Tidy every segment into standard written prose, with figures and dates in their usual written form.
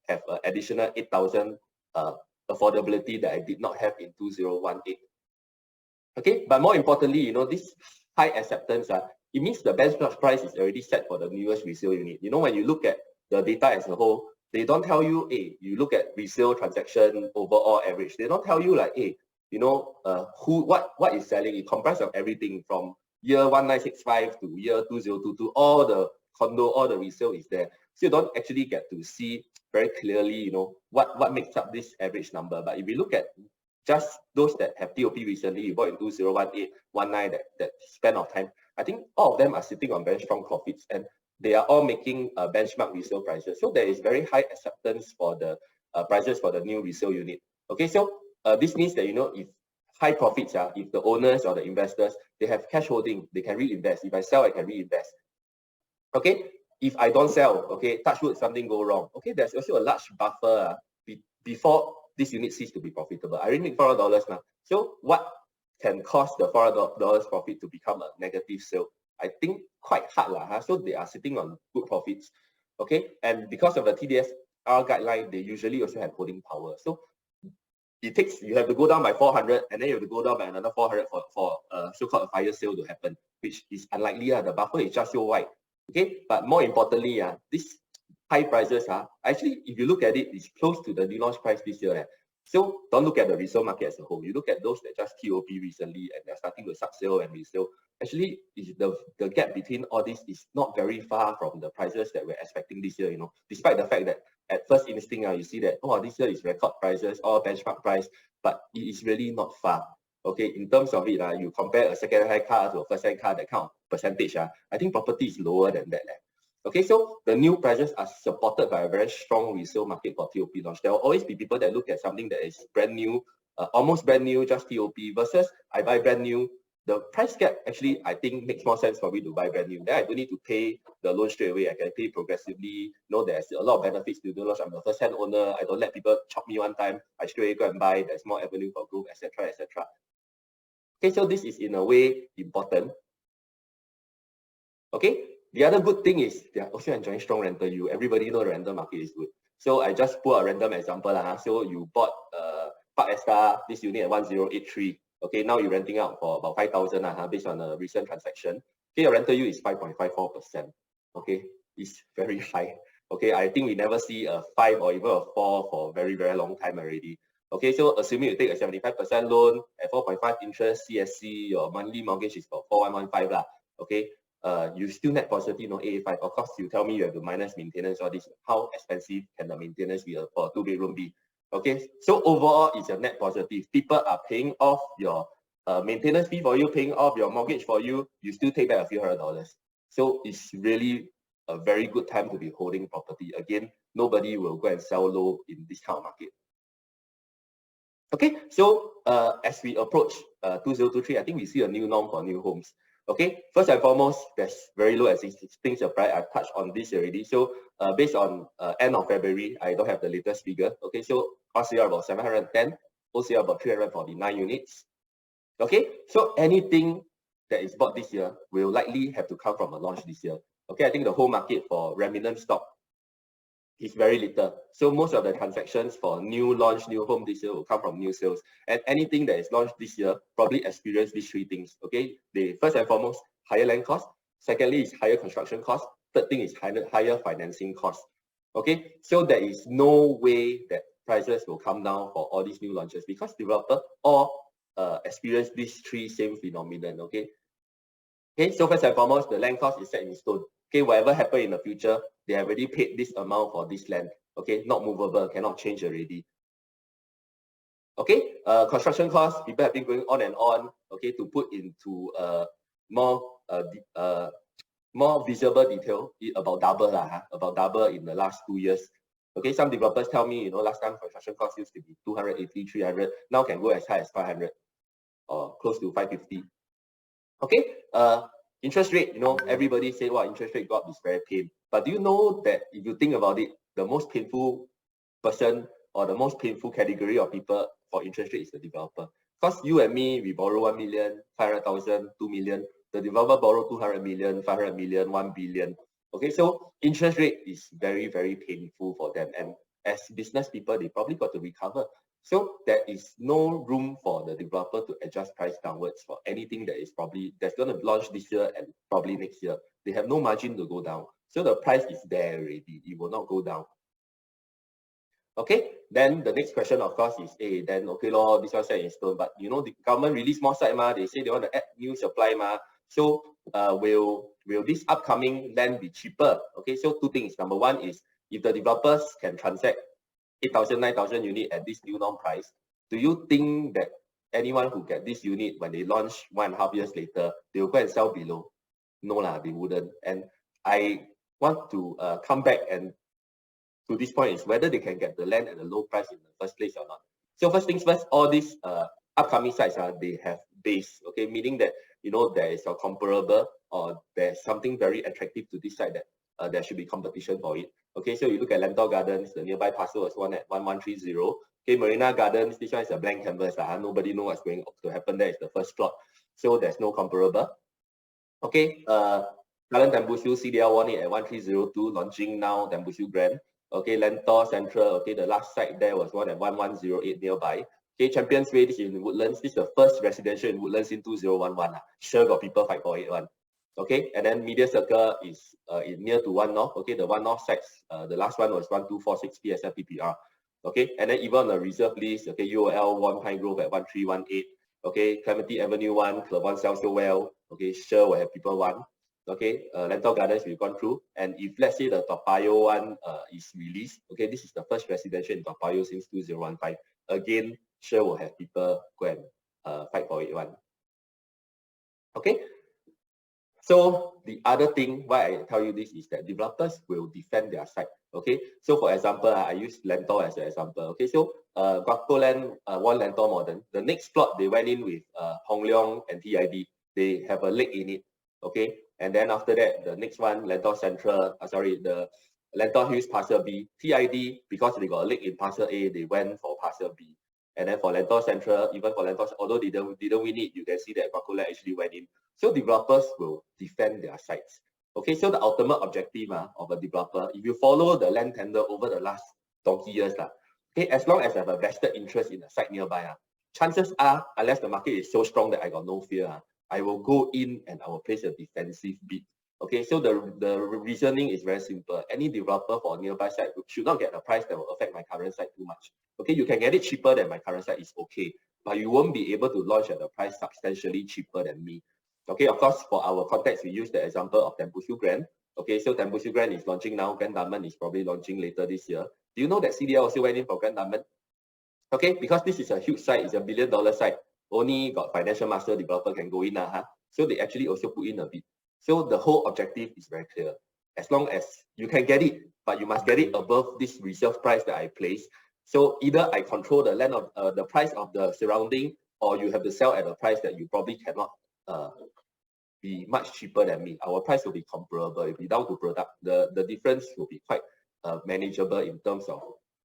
have an additional 8,000 affordability that I did not have in 2018. Okay, but more importantly, you know, this high acceptance, it means the benchmark price is already set for the newest resale unit. You know, when you look at the data as a whole, they don't tell you, hey, you look at resale transaction overall average. They don't tell you like, hey, you know, what is selling. It comprises of everything from year 1965 to year 2022. All the condo, all the resale is there. So you don't actually get to see very clearly, you know, what makes up this average number. But if you look at just those that have TOP recently, you bought in 2018, 19, that span of time, I think all of them are sitting on very strong profits, and they are all making benchmark resale prices. So there is very high acceptance for the prices for the new resale unit. Okay, so this means that, you know, if high profits, if the owners or the investors, they have cash holding, they can reinvest. If I sell, I can reinvest. Okay, if I don't sell, okay, touch wood, something go wrong. Okay, there's also a large buffer before this unit cease to be profitable. I already make $400 now. So what can cause the $400 profit to become a negative sale? I think quite hard lah. So they are sitting on good profits. Okay, and because of the TDSR guideline, they usually also have holding power. So it takes, you have to go down by 400, and then you have to go down by another 400 for so-called a fire sale to happen, which is unlikely. The buffer is just so wide. Okay, but more importantly, this high prices, actually, if you look at it, it's close to the new launch price this year. So don't look at the resale market as a whole. You look at those that just TOP recently and they're starting to sub-sale and resale. Actually, the gap between all this is not very far from the prices that we're expecting this year, you know, despite the fact that at first instinct, you see that, oh, this year is record prices or benchmark price, but it is really not far. Okay, in terms of it, you compare a second-hand car to a first-hand car, that kind of percentage, I think property is lower than that. Okay, so the new prices are supported by a very strong resale market for TOP launch. There will always be people that look at something that is brand new, almost brand new, just TOP, versus I buy brand new. The price gap actually, I think, makes more sense for me to buy brand new. Then I don't need to pay the loan straight away. I can pay progressively. You know, there's a lot of benefits to the launch. I'm a first-hand owner. I don't let people chop me one time. I straight away go and buy. There's more avenue for growth, etc., etc. Okay, so this is in a way important. Okay, the other good thing is they are also enjoying strong rental yield. Everybody know the rental market is good. So I just put a random example. So you bought Park Esta, this unit at 1083. Okay, now you're renting out for about 5,000 based on a recent transaction. Okay, your rental yield is 5.54%. Okay, it's very high. Okay, I think we never see a 5 or even a 4 for a very, very long time already. Okay, so assuming you take a 75% loan at 4.5 interest, CSC, your monthly mortgage is about 4115 lah. Okay, you still net positive, no AA5. Of course, you tell me you have to minus maintenance, all this. How expensive can the maintenance be for a 2-bedroom be? Okay, so overall, it's a net positive. People are paying off your maintenance fee for you, paying off your mortgage for you. You still take back a few $100s. So it's really a very good time to be holding property. Again, nobody will go and sell low in this kind of market. Okay, so as we approach 2023, I think we see a new norm for new homes. Okay, first and foremost, there's very low existing supply. I've touched on this already. So based on end of February, I don't have the latest figure. Okay, so RCR about 710, OCR about 349 units. Okay, so anything that is bought this year will likely have to come from a launch this year. Okay, I think the whole market for remnant stock is very little. So most of the transactions for new launch, new home this year will come from new sales. And anything that is launched this year probably experience these three things. Okay, first and foremost, higher land cost. Secondly, is higher construction cost. Third thing is higher financing cost. Okay, so there is no way that prices will come down for all these new launches because developers all experience these three same phenomenon. Okay, so first and foremost, the land cost is set in stone. Okay, whatever happen in the future, they have already paid this amount for this land. Okay, not movable, cannot change already. Okay, construction costs, people have been going on and on. Okay, to put into more visible detail, about double in the last 2 years. Okay, some developers tell me, you know, last time construction costs used to be 280, 300, now can go as high as 500 or close to 550. Okay, interest rate, you know, everybody say, well, interest rate go up is very pain. But do you know that if you think about it, the most painful person or the most painful category of people for interest rate is the developer? Because you and me, we borrow 1 million, 500,000, 2 million. The developer borrow 200 million, 500 million, 1 billion. Okay, so interest rate is very, very painful for them. And as business people, they probably got to recover. So there is no room for the developer to adjust price downwards for anything that is probably that's going to launch this year and probably next year. They have no margin to go down. So the price is there already. It will not go down. Okay, then the next question, of course, is, hey, then okay, lor, this one set in stone. But you know, the government release more site, ma. They say they want to add new supply, ma. So will this upcoming land be cheaper? Okay, so two things. Number one is if the developers can transact 8,000, 9,000 unit at this new norm price, do you think that anyone who get this unit when they launch 1.5 years later, they will go and sell below? No lah, they wouldn't. And I want to come back and to this point is whether they can get the land at a low price in the first place or not. So first things first, all these upcoming sites they have base, okay, meaning that you know there is a comparable or there's something very attractive to this site that there should be competition for it. Okay, so you look at Lentor Gardens, the nearby parcel was one at 1130. Okay, Marina Gardens, this one is a blank canvas. Nobody knows what's going to happen there. It's the first plot, so there's no comparable. Okay, Jalan Tembusu CDL won it at 1302, launching now Tembusu Grand. Okay, Lentor Central, okay, the last site there was one at 1108 nearby. Okay, Champions Way, this is in Woodlands. This is the first residential in Woodlands in 2011. Sure got people fight for it one. Okay, and then Media Circle is near to One North. Okay, the One North sites, the last one was 1246 PSF PPR. Okay, and then even on the reserve list, okay, UOL won Pine Grove at 1318. Okay, Clementi Avenue 1, 𝘁𝘓𝘓 𝘢𝘢. Okay, sure will have people one. Okay, Lentor Gardens we've gone through, and if let's say the Toa Payoh one is released, okay, this is the first residential in Toa Payoh since 2015. Again, sure will have people go and fight for it one. Okay, so the other thing why I tell you this is that developers will defend their site. Okay, so for example, I use Lentor as an example. Okay, so Guapo Land won Lentor Modern. The next plot they went in with Hong Leong and TID. They have a lake in it. Okay, and then after that, the next one, Lentor Central, the Lentor Hills Parcel B, TID, because they got a lake in Parcel A, they went for Parcel B. And then for Lentor Central, even for Lentor, although they didn't win it, you can see that Guapo Land actually went in. So developers will defend their sites. Okay, so the ultimate objective of a developer, if you follow the land tender over the last donkey years, okay, as long as I have a vested interest in the site nearby, chances are, unless the market is so strong that I got no fear, I will go in and I will place a defensive bid. Okay, so the reasoning is very simple. Any developer for a nearby site should not get a price that will affect my current site too much. Okay, you can get it cheaper than my current site is okay, but you won't be able to launch at a price substantially cheaper than me. Okay, of course, for our context, we use the example of Tembusu Grand. Okay, so Tembusu Grand is launching now. Grand Diamond is probably launching later this year. Do you know that CDL also went in for Grand Diamond? Okay, because this is a huge site, it's a $1 billion site. Only got financial master developer can go in. So they actually also put in a bid. So the whole objective is very clear. As long as you can get it, but you must get it above this reserve price that I place. So either I control the land of the price of the surrounding, or you have to sell at a price that you probably cannot be much cheaper than me. Our price will be comparable. It will be down to product. The difference will be quite manageable in terms of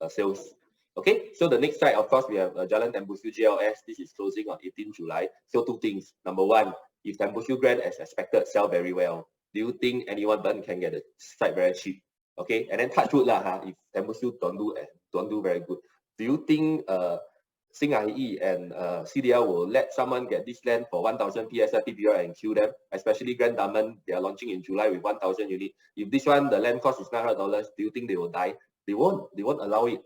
sales. Okay, so the next site, of course, we have Jalan Tembusu JLS. This is closing on 18 July. So two things. Number one, if Tembusu Grand as expected sell very well, do you think anyone can get a site very cheap? Okay, and then touch wood if Tembusu don't do very good, do you think 𝘒𝘂𝘓𝘕 and CDL will let someone get this land for 1,000 PSF PPR and kill them? Especially Grand Diamond, they are launching in July with 1,000 units. If this one the land cost is $900, do you think they will die? They won't allow it.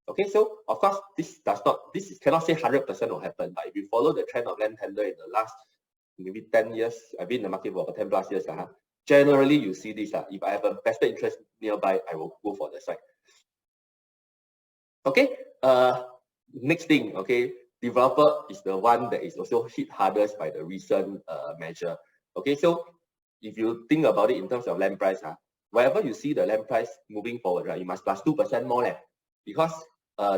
Okay, so of course this cannot say 100% will happen, but if you follow the trend of land tender in the last maybe 10 years, I've been in the market for 10 plus years, generally you see this. If I have a vested interest nearby, I will go for the site. Okay, next thing, okay, developer is the one that is also hit hardest by the recent measure. Okay, so if you think about it in terms of land price, wherever you see the land price moving forward, right, you must plus 2% more, because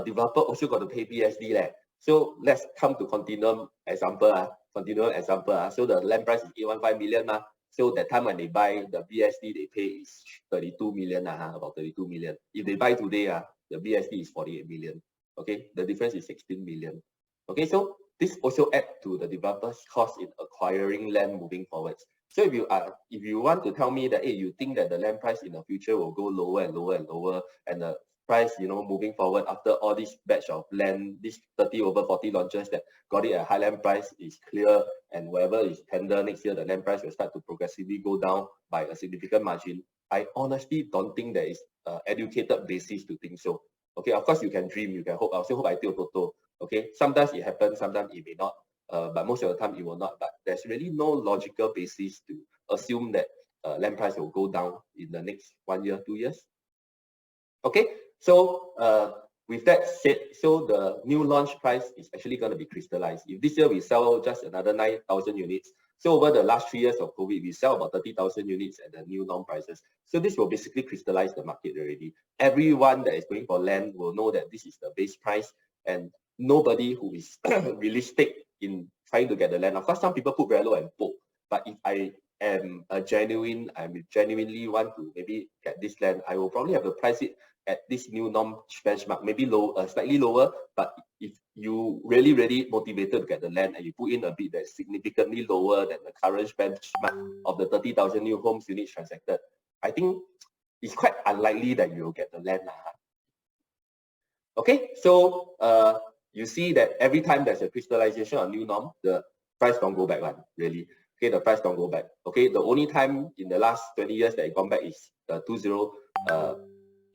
developer also got to pay BSD. So let's come to Continuum example. So the land price is 815 million. So that time when they buy, the BSD they pay is 32 million, about 32 million. If they buy today, the BSD is 48 million. Okay, the difference is 16 million. Okay, so this also adds to the developer's cost in acquiring land moving forwards. So if you want to tell me that, hey, you think that the land price in the future will go lower and lower and lower, and the price, moving forward after all this batch of land, this 30 over 40 launches that got it at high land price is clear, and whatever is tender next year, the land price will start to progressively go down by a significant margin. I honestly don't think there is an educated basis to think so. Okay, of course you can dream, you can hope. I also hope I take Toto. Okay, sometimes it happens, sometimes it may not, but most of the time it will not. But there's really no logical basis to assume that land price will go down in the next 1 year, 2 years. Okay, so with that said, so the new launch price is actually going to be crystallized. If this year we sell just another 9,000 units, so over the last 3 years of COVID, we sell about 30,000 units at the new norm prices. So this will basically crystallize the market already. Everyone that is going for land will know that this is the base price, and nobody who is realistic in trying to get the land. Of course, some people put very low and poke, but if I am genuinely want to maybe get this land, I will probably have to price it at this new norm benchmark, maybe low, slightly lower. But if you really motivated to get the land and you put in a bid that's significantly lower than the current benchmark of the 30,000 new homes units transacted, I think it's quite unlikely that you'll get the land. Okay, so you see that every time there's a crystallization of new norm, the price don't go back one, really. Okay, the price don't go back. Okay, the only time in the last 20 years that it gone back is the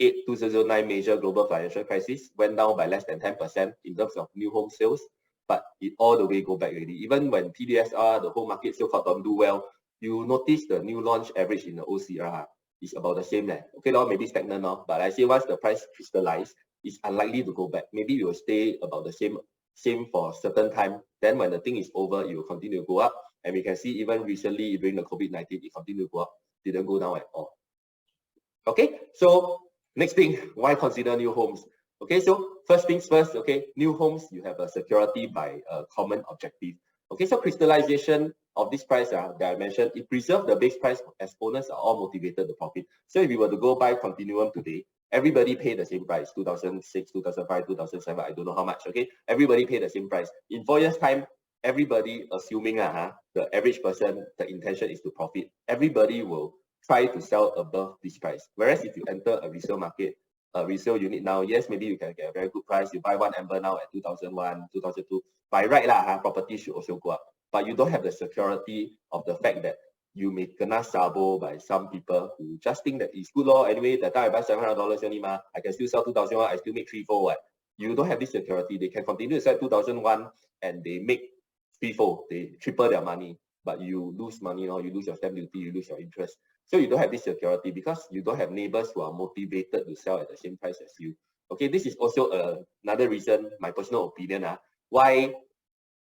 2008-2009 major global financial crisis, went down by less than 10% in terms of new home sales, but it all the way go back already. Even when TDSR, the whole market still don't do well, you notice the new launch average in the OCR is about the same. Okay, now maybe stagnant now, but I say once the price crystallize, it's unlikely to go back. Maybe it will stay about the same for a certain time. Then when the thing is over, it will continue to go up. And we can see even recently during the COVID-19, it continued to go up, didn't go down at all. Okay, so next thing, why consider new homes? Okay, so first things first, okay, new homes, you have a security by a common objective. Okay, so crystallization of this price that I mentioned, it preserves the base price as owners are all motivated to profit. So if you were to go buy Continuum today, everybody pay the same price, 2006, 2005, 2007, I don't know how much, okay? Everybody pay the same price. In 4 years' time, everybody assuming the average person, the intention is to profit. Everybody will try to sell above this price. Whereas if you enter a resale market, a resale unit now, yes, maybe you can get a very good price. You buy one Amber now at 2001, 2002. By right, property should also go up. But you don't have the security of the fact that you may kena sabo by some people who just think that it's good law. Anyway, that time I buy $700 only, I can still sell 2001, I still make 3-4. You don't have this security. They can continue to sell 2001 and they make 3-4, they triple their money, but you lose money, or you lose your stamp duty, you lose your interest. So you don't have this security because you don't have neighbors who are motivated to sell at the same price as you. Okay, this is also another reason, my personal opinion, why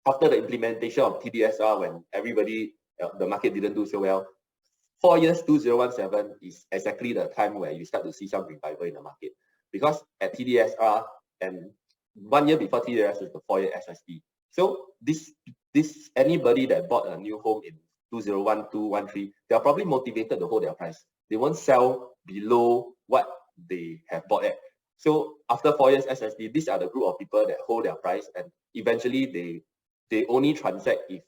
after the implementation of TDSR, when everybody, the market didn't do so well, 4 years, 2017 is exactly the time where you start to see some revival in the market. Because at TDSR, and 1 year before TDSR is the 4-year SSD. So this anybody that bought a new home in 2012, 2013, they are probably motivated to hold their price. They won't sell below what they have bought at. So after 4 years SSD, these are the group of people that hold their price, and eventually they only transact if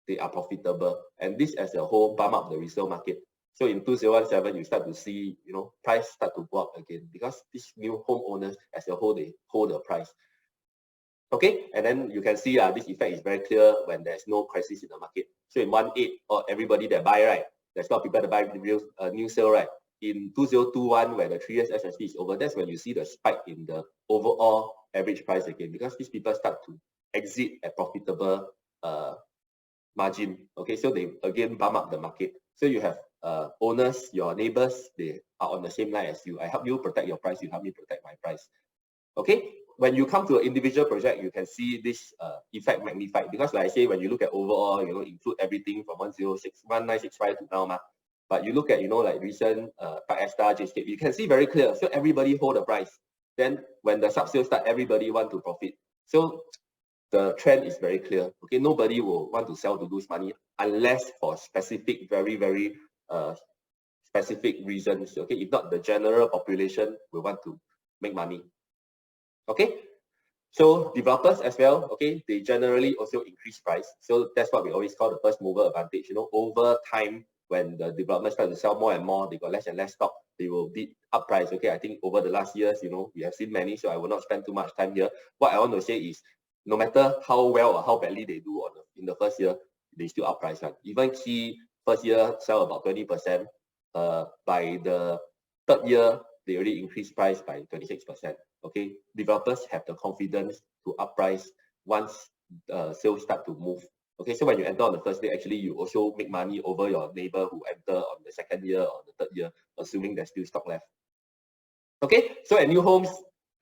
they are profitable. And this as a whole bump up the resale market. So in 2017, you start to see, price start to go up again because these new homeowners as a whole, they hold the price. Okay, and then you can see this effect is very clear when there's no crisis in the market. So in 2018, or everybody that buy, right, there's not people that buy real new sale, right? In 2021, where the 3 years SSD is over, that's when you see the spike in the overall average price again, because these people start to exit at profitable margin. Okay, so they again bump up the market. So you have owners, your neighbors, they are on the same line as you. I help you protect your price, you help me protect my price. Okay, when you come to an individual project, you can see this effect magnified, because like I say, when you look at overall, include everything from 1965 to now, but you look at, like recent Esta, 𝘱𝘕𝘕, you can see very clear. So everybody hold the price. Then when the sub-sales start, everybody want to profit. So the trend is very clear. Okay, nobody will want to sell to lose money unless for specific, very, very specific reasons. Okay, if not, the general population will want to make money. Okay, so developers as well, okay, they generally also increase price. So that's what we always call the first mover advantage. Over time, when the development start to sell more and more, they got less and less stock, they will bid up price. Okay, I think over the last years, we have seen many, so I will not spend too much time here. What I want to say is, no matter how well or how badly they do in the first year, they still up price. Even key first year sell about 20%. By the third year, they already increased price by 26%. Okay, developers have the confidence to up price once sales start to move. Okay, so when you enter on the first day, actually you also make money over your neighbor who enter on the second year or the third year, assuming there's still stock left. Okay, so at new homes,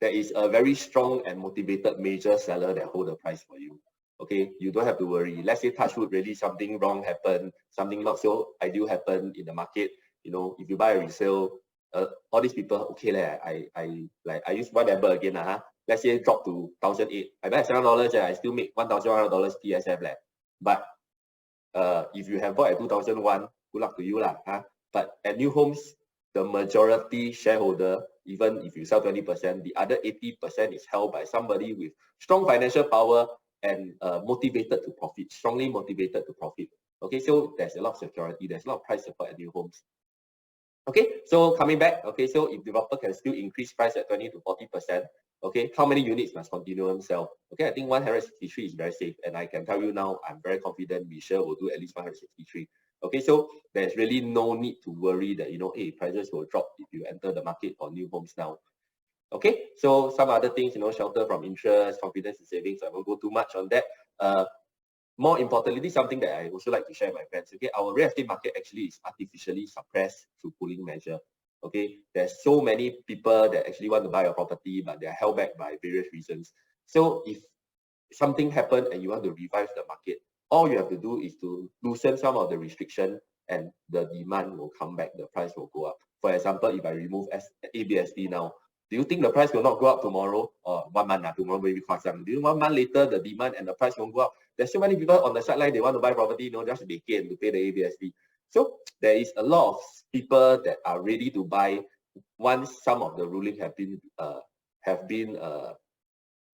there is a very strong and motivated major seller that hold the price for you. Okay, you don't have to worry. Let's say touch wood, really something wrong happened, something not so ideal happened in the market. If you buy a resale, all these people, okay, I use one number again, let's say drop to 1,008. I buy $7, I still make $1,100 PSF. But if you have bought at 2001, good luck to you lah. But at new homes, the majority shareholder, even if you sell 20%, the other 80% is held by somebody with strong financial power and motivated to profit, strongly motivated to profit. Okay, so there's a lot of security, there's a lot of price support at new homes. Okay, so coming back, okay, so if developer can still increase price at 20 to 40%, okay, how many units must Continuum sell? Okay, I think 163 is very safe, and I can tell you now, I'm very confident we sure will do at least 163. Okay, so there's really no need to worry that, hey, prices will drop if you enter the market for new homes now. Okay, so some other things, shelter from interest, confidence in savings, I won't go too much on that. More importantly, this is something that I also like to share with my friends. Okay, our real estate market actually is artificially suppressed through pooling measure. Okay, there's so many people that actually want to buy a property, but they're held back by various reasons. So if something happened and you want to revive the market, all you have to do is to loosen some of the restriction and the demand will come back, the price will go up. For example, if I remove ABSD now, do you think the price will not go up tomorrow or 1 month? Tomorrow maybe quite some. Do you 1 month later the demand and the price won't go up? There's so many people on the sideline, they want to buy property, just to to pay the ABSD. So there is a lot of people that are ready to buy once some of the ruling have been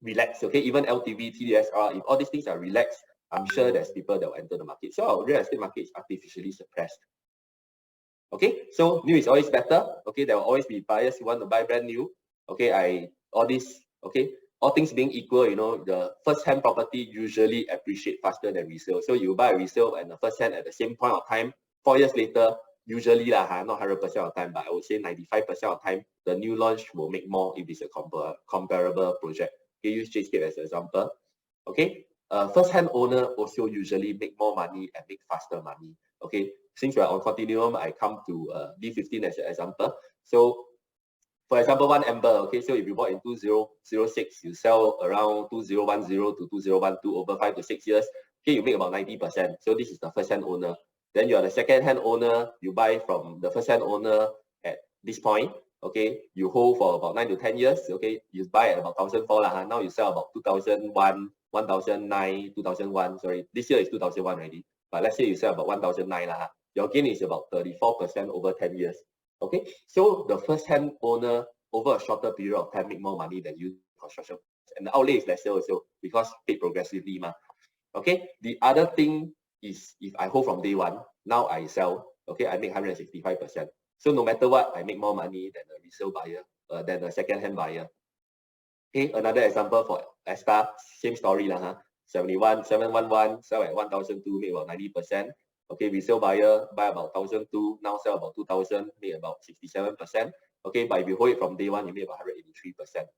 relaxed. Okay, even LTV, TDSR, if all these things are relaxed, I'm sure there's people that will enter the market. So our real estate market is artificially suppressed. Okay, so new is always better. Okay, there will always be buyers who want to buy brand new. Okay, all things being equal, the first-hand property usually appreciate faster than resale. So you buy a resale and the first-hand at the same point of time, 4 years later, usually not 100% of time, but I would say 95% of time, the new launch will make more if it's a comparable project. Okay, use J-Scape as an example. Okay, first-hand owner also usually make more money and make faster money. Okay, since we're on Continuum, I come to D15 as an example. So for example, one Amber, okay, so if you bought in 2006, you sell around 2010 to 2012 over 5 to 6 years, okay, you make about 90%. So this is the first-hand owner. Then you are the second-hand owner, you buy from the first-hand owner at this point, okay, you hold for about 9 to 10 years, okay, you buy at about 2004, now you sell about 2001, 1009, 2001, sorry, this year is 2001 already, but let's say you sell about 1009, your gain is about 34% over 10 years. Okay, so the first-hand owner over a shorter period of time make more money than you construction, and the outlay is lesser also because paid progressively. Okay, the other thing is if I hold from day one, now I sell, okay, I make 165%. So no matter what, I make more money than the resale buyer, than the second-hand buyer. Okay, another example for Esta, same story 711, sell at 1,002, make about 90%. Okay, resale buyer buy about 1,002, now sell about 2,000, make about 67%. Okay, but if you hold it from day one, you make about 183%.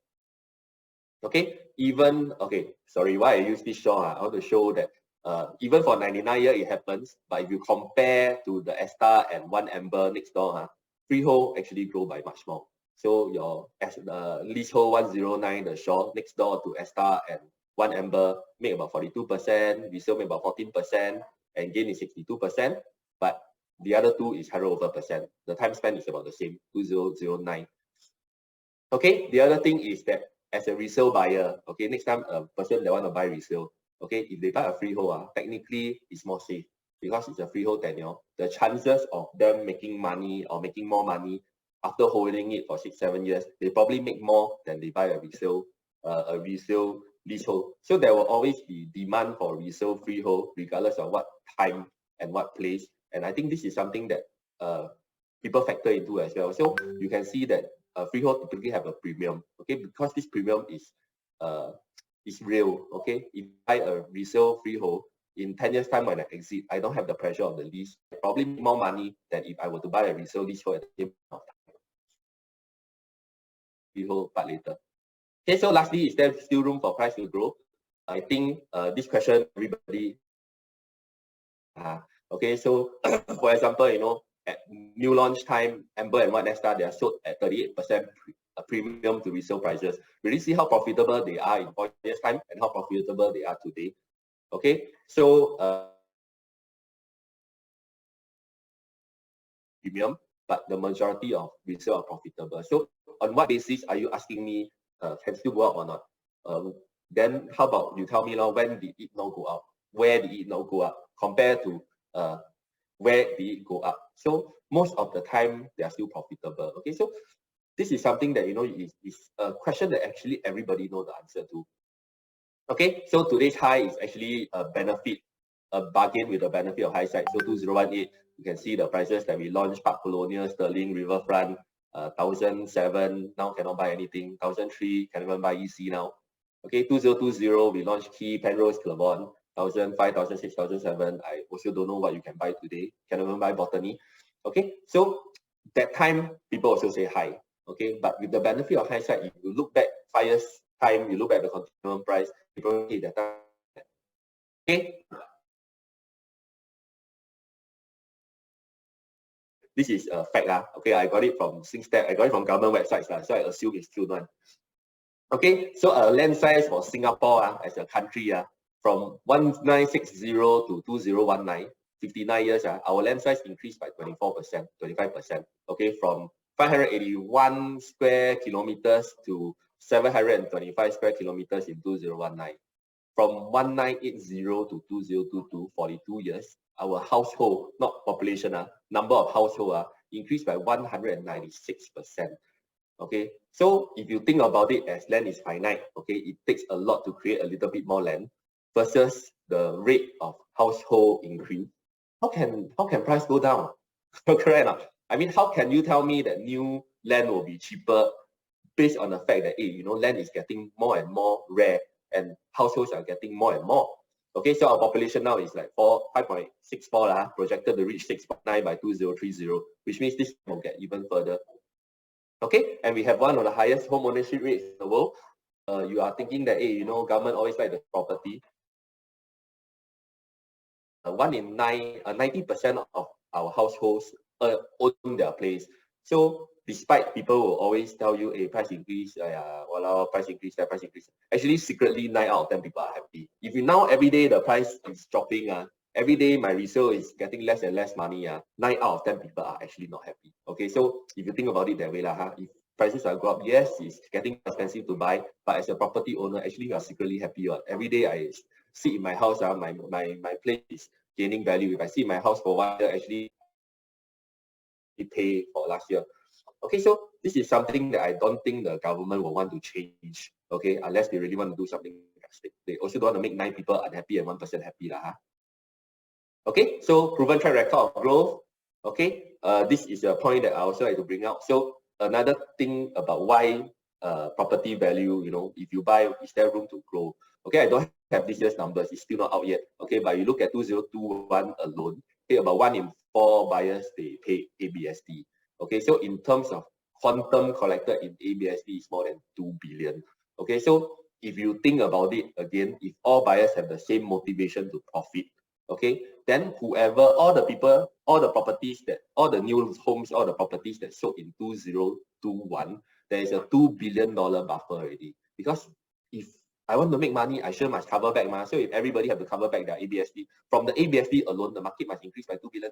Okay, sorry, why I use this show? I want to show that even for 99 year it happens, but if you compare to the Esta and one Amber next door, freehold actually grow by much more. So your leasehold 109, the Shaw next door to Esta and one Amber make about 42%, resale make about 14%, and gain is 62%, but the other two is 100%. The time spent is about the same, 2009. Okay, the other thing is that as a resale buyer, okay, next time a person that want to buy resale, okay, if they buy a freehold, technically it's more safe because it's a freehold tenure. The chances of them making money or making more money after holding it for 6-7 years, they probably make more than they buy a resale leasehold. So there will always be demand for resale freehold regardless of what time and what place And I think this is something that people factor into as well. So you can see that freehold typically have a premium, okay, because this premium is real, okay. If I buy a resale freehold, in 10 years time when I exit, I don't have the pressure of the lease. Probably more money than if I were to buy a resale leasehold at the same time. Freehold part later. Okay, so lastly, is there still room for price to grow? I think this question everybody. Okay, so for example, you know, at new launch time, Amber and 𝘋𝘦𝘴𝘅, they are sold at 38% premium to resale prices. Really see how profitable they are in 4 years time and how profitable they are today. Okay, so premium, but the majority of resale are profitable. So on what basis are you asking me can still go up or not? Then how about you tell me now, when did it not go up? Where did it not go up compared to where did it go up? So most of the time they are still profitable. Okay, so this is something that, you know, is a question that actually everybody knows the answer to. Okay, so today's high is actually a benefit, a bargain with a benefit of high side. So 2018, you can see the prices that we launched: Park Colonial, Sterling, Riverfront, 1007, now cannot buy anything. 1003, can even buy EC now. Okay, 2020, we launched 𝘰𝘕, Penrose, 𝘂𝘂. 1005, 1006, 1007, I also don't know what you can buy today. Can even buy 𝘂𝘠𝑦. Okay, so that time people also say high. Okay, but with the benefit of hindsight, if you look back 5 years time, you look at the continuum price, people hit that time. Okay, this is a fact lah. Okay, I got it from SingStat, I got it from government websites lah, so I assume it's true one. Okay, so land size for Singapore as a country from 1960 to 2019, 59 years, our land size increased by 24%, 25%. Okay, from 581 square kilometers to 725 square kilometers in 2019. From 1980 to 2022, 42 years, our household, not population, number of household increased by 196%. Okay, so if you think about it as land is finite, okay, it takes a lot to create a little bit more land versus the rate of household increase. How can price go down? Correct. I mean, how can you tell me that new land will be cheaper based on the fact that, you know, land is getting more and more rare and households are getting more and more? Okay, so our population now is like 5.64 projected to reach 6.9 by 2030, which means this will get even further. Okay, and we have one of the highest home ownership rates in the world. You are thinking that, you know, government always like the property. 1 in 9, 90% of our households own their place. So despite people will always tell you, price increase, price increase, price increase. Actually, secretly, 9 out of 10 people are happy. If you now every day the price is dropping, every day my resale is getting less and less money, 9 out of 10 people are actually not happy. Okay, so if you think about it that way, if prices are go up, yes, it's getting expensive to buy, but as a property owner, actually you are secretly happy. Every day I sit in my house, my place is gaining value. If I sit in my house for 1 year, actually pay for last year. Okay, so this is something that I don't think the government will want to change. Okay, unless they really want to do something drastic. They also don't want to make 9 people unhappy and 1% happy. Okay, so proven track record of growth. Okay, this is a point that I also like to bring out. So another thing about why property value, you know, if you buy, is there room to grow? Okay, I don't have this year's numbers, it's still not out yet. Okay, but you look at 2021 alone, okay, about 1 in 4 buyers, they pay ABSD. Okay, so in terms of quantum collected in ABSD is more than 2 billion. Okay, so if you think about it again, if all buyers have the same motivation to profit, okay, then whoever, all the people, all the properties that, all the new homes, all the properties that sold in 2021, there is a $2 billion buffer already. Because if I want to make money, I sure must cover back. So if everybody have to cover back their ABSD, from the ABSD alone, the market must increase by $2 billion.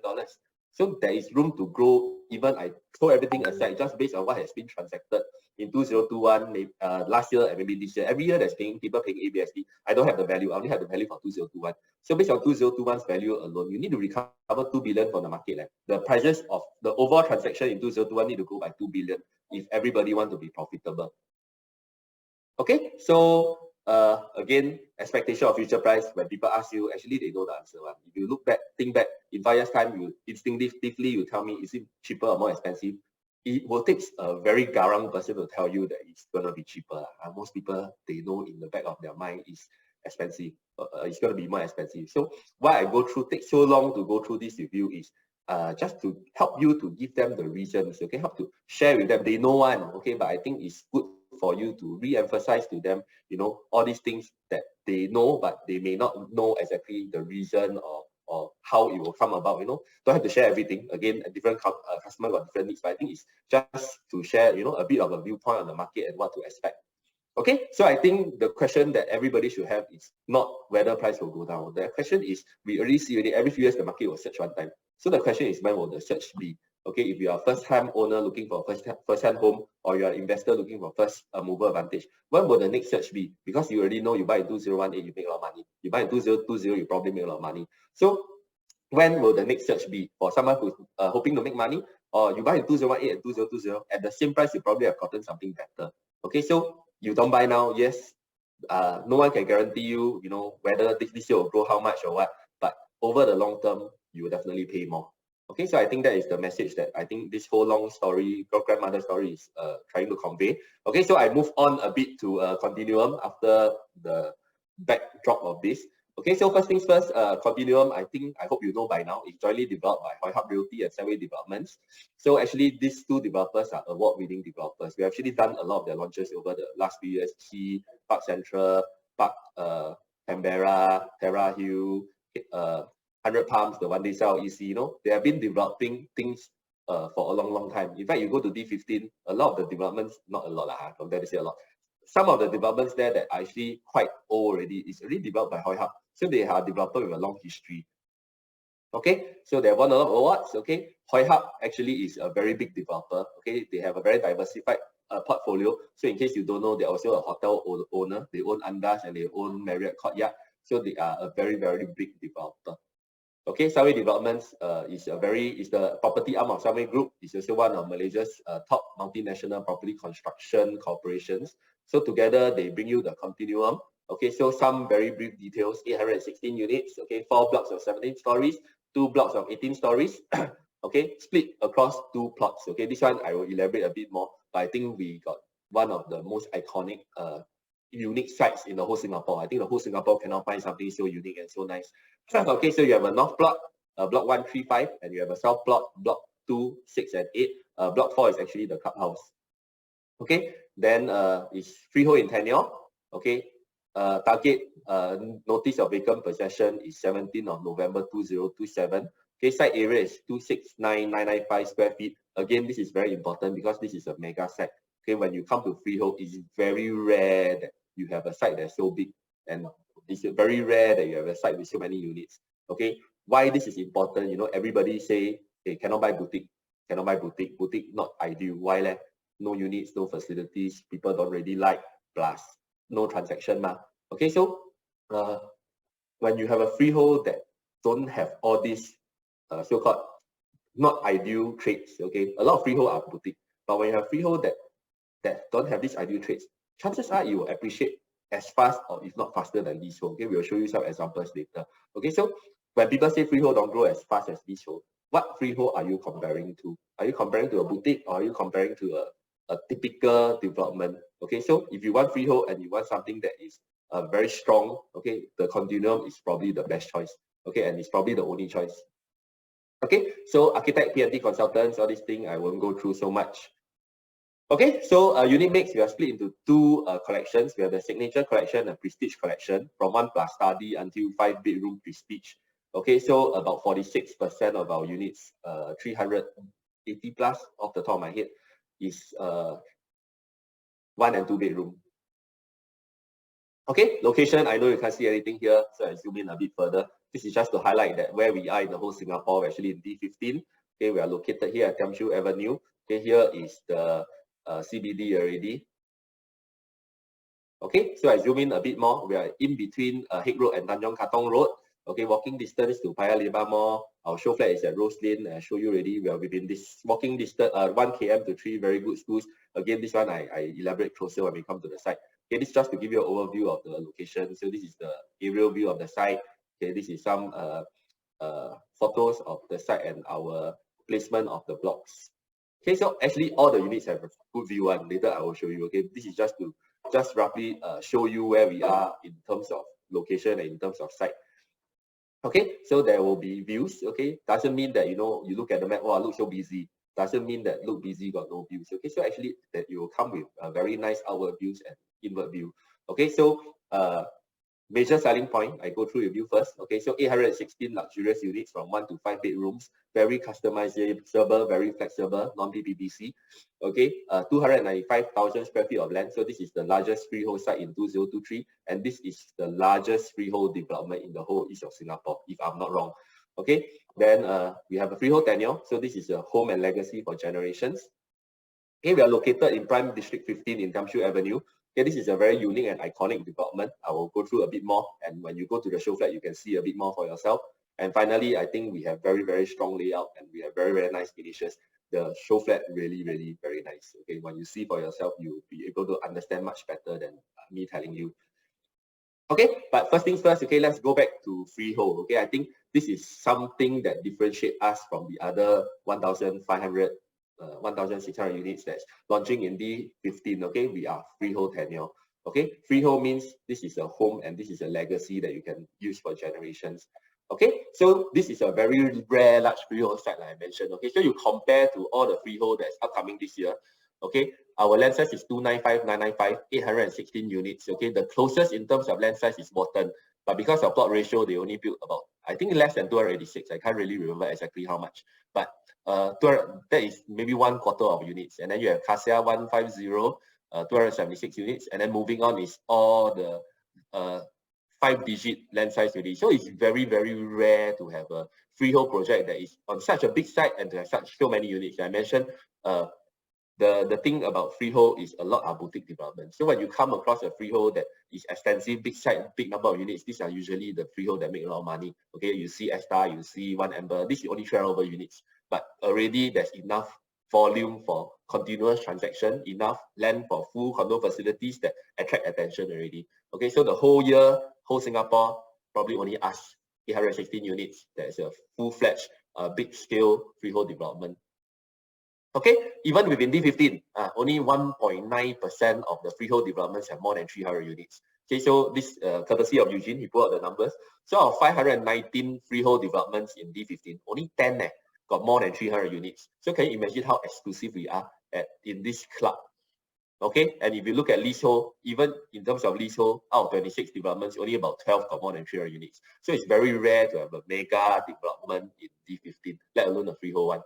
So there is room to grow, even I throw everything aside, just based on what has been transacted in 2021, last year, and maybe this year. Every year there's people paying ABSD. I don't have the value, I only have the value for 2021. So based on 2021's value alone, you need to recover 2 billion from the market. The prices of the overall transaction in 2021 need to grow by 2 billion if everybody wants to be profitable. Okay, so Again, expectation of future price, when people ask you, actually they know the answer. If you look back, think back, in 5 years' time, you instinctively you tell me, is it cheaper or more expensive? It will take a very garang person to tell you that it's going to be cheaper. Most people, they know in the back of their mind is expensive. It's going to be more expensive. So why I take so long to go through this review is just to help you to give them the reasons, okay? Help to share with them. They know one, okay? But I think it's good for you to re-emphasize to them, you know, all these things that they know, but they may not know exactly the reason or how it will come about, you know. Don't have to share everything. Again, a different customer got different needs, but I think it's just to share, you know, a bit of a viewpoint on the market and what to expect. Okay, so I think the question that everybody should have is not whether price will go down. The question is, we already see every few years the market will surge one time. So the question is, when will the surge be? Okay, if you are a first-time owner looking for first-hand home, or you are an investor looking for first mover advantage, when will the next surge be? Because you already know you buy in 2018, you make a lot of money. You buy in 2020, you probably make a lot of money. So when will the next surge be? For someone who's hoping to make money, or you buy in 2018 and 2020, at the same price, you probably have gotten something better. Okay, so you don't buy now, yes, no one can guarantee you, you know, whether this year will grow how much or what, but over the long term, you will definitely pay more. Okay, so I think that is the message that I think this whole long story, grandmother story is trying to convey. Okay, so I move on a bit to Continuum after the backdrop of this. Okay, so first things first, Continuum, I hope you know by now, is jointly developed by 𝘱𝘢𝘕 Realty and Sunway Developments. So actually, these two developers are award-winning developers. We have actually done a lot of their launches over the last few years. Park Central, Park Canberra, Terra Hill, 100 Palms, the one they sell EC, you know, they have been developing things for a long time. In fact, you go to D15, a lot of the developments, not a lot, I'm going to say a lot. Some of the developments there that are actually quite old already, is already developed by 𝘱𝘢. So they are a developer with a long history. Okay, so they have won a lot of awards. Okay, 𝘱𝘢 actually is a very big developer. Okay, they have a very diversified portfolio. So in case you don't know, they're also a hotel owner. They own Andaz and they own Marriott Courtyard. So they are a very big developer. Okay, Sunway Developments is the property arm of Sunway Group. It's also one of Malaysia's top multinational property construction corporations. So together they bring you the Continuum. Okay, so some very brief details: 816 units. Okay, 4 blocks of 17 stories, 2 blocks of 18 stories. Okay, split across 2 plots. Okay, this one I will elaborate a bit more, but I think we got one of the most iconic unique sites in the whole Singapore. I think the whole Singapore cannot find something so unique and so nice. Okay, so you have a north plot, block 1, 3, 5, and you have a south plot, block 2, 6, and 8. Block 4 is actually the clubhouse. Okay, then it's freehold in tenure. Okay, target notice of vacant possession is 17th of November 2027. Okay, site area is 269,995 square feet. Again, this is very important because this is a mega site. Okay, when you come to freehold, it's very rare that you have a site that's so big, and it's very rare that you have a site with so many units. Okay, why this is important? You know, everybody say they cannot buy boutique, boutique not ideal. Why leh? No units, no facilities, people don't really like, plus no transaction ma. Okay, so when you have a freehold that don't have all these so-called not ideal traits, okay, a lot of freehold are boutique, but when you have freehold that don't have these ideal traits, chances are you will appreciate as fast or if not faster than leasehold. Okay, we will show you some examples later. Okay, so when people say freehold don't grow as fast as leasehold, what freehold are you comparing to? Are you comparing to a boutique, or are you comparing to a typical development? Okay, so if you want freehold and you want something that is very strong, okay, the Continuum is probably the best choice. Okay, and it's probably the only choice. Okay, so architect, PMT consultants, all these things I won't go through so much. Okay, so unit mix, we are split into 2 collections. We have the signature collection and prestige collection, from 1+ study until 5-bedroom prestige. Okay, so about 46% of our units, 380 plus off the top of my head, is 1 and 2 bedroom. Okay, location, I know you can't see anything here, so I zoom in a bit further. This is just to highlight that where we are in the whole Singapore, we're actually in D15. Okay, we are located here at 𝘠𝘒 Avenue. Okay, here is the CBD already. Okay, so I zoom in a bit more. We are in between Haig Road and Tanjong Katong Road. Okay, walking distance to Paya Lebar Mall. Our show flat is at Rose Lane. I show you already. We are within this walking distance, 1 km to 3 very good schools. Again, this one I elaborate closer when we come to the site. Okay, this is just to give you an overview of the location. So this is the aerial view of the site. Okay, this is some photos of the site and our placement of the blocks. Okay, so actually all the units have a good view, and later I will show you. Okay, this is just to roughly show you where we are in terms of location and in terms of site. Okay, so there will be views. Okay, doesn't mean that, you know, you look at the map, oh, look so busy. Doesn't mean that look busy got no views. Okay, so actually that you will come with very nice outward views and inward view. Okay, so major selling point, I go through review first. Okay, so 816 luxurious units from 1 to 5 bedrooms, very customizable, very flexible, non-PPBC. Okay, 295,000 square feet of land. So this is the largest freehold site in 2023, and this is the largest freehold development in the whole east of Singapore, if I'm not wrong. Okay, then we have a freehold tenure. So this is a home and legacy for generations. Okay, we are located in Prime District 15 in 𝘗𝘠 Avenue. Okay, this is a very unique and iconic development. I will go through a bit more, and when you go to the show flat, you can see a bit more for yourself. And finally, I think we have very, very strong layout, and we have very, very nice finishes. The show flat really, really very nice. Okay, when you see for yourself, you'll be able to understand much better than me telling you. Okay, but first things first, okay, let's go back to freehold. Okay, I think this is something that differentiates us from the other 1,500 1,600 units that's launching in D15. Okay, we are freehold tenure. Okay, freehold means this is a home and this is a legacy that you can use for generations. Okay, so this is a very rare large freehold site, like I mentioned. Okay, so you compare to all the freehold that's upcoming this year. Okay, our land size is 295,995, 816 units. Okay, the closest in terms of land size is Watten, but because of plot ratio, they only built about, I think, less than 286. I can't really remember exactly how much, but that is maybe 1/4 of units. And then you have Cassia 150, 276 units, and then moving on is all the 5-digit land size already. So it's very, very rare to have a freehold project that is on such a big site and to have so many units. I mentioned the thing about freehold is a lot are boutique developments. So when you come across a freehold that is extensive, big site, big number of units, these are usually the freehold that make a lot of money. Okay, you see 𝘂𝘓, you see One Amber, this is only 12 units, but already there's enough volume for continuous transaction, enough land for full condo facilities that attract attention already. Okay, so the whole year, whole Singapore probably only us 816 units. That's a full-fledged, big scale freehold development. Okay, even within D15, only 1.9% of the freehold developments have more than 300 units. Okay, so this courtesy of Eugene, he put out the numbers. So out of 519 freehold developments in D15, only 10 got more than 300 units. So can you imagine how exclusive we are in this club? Okay, and if you look at leasehold, even in terms of leasehold, out of 26 developments, only about 12 got more than 300 units. So it's very rare to have a mega development in D15, let alone a freehold one.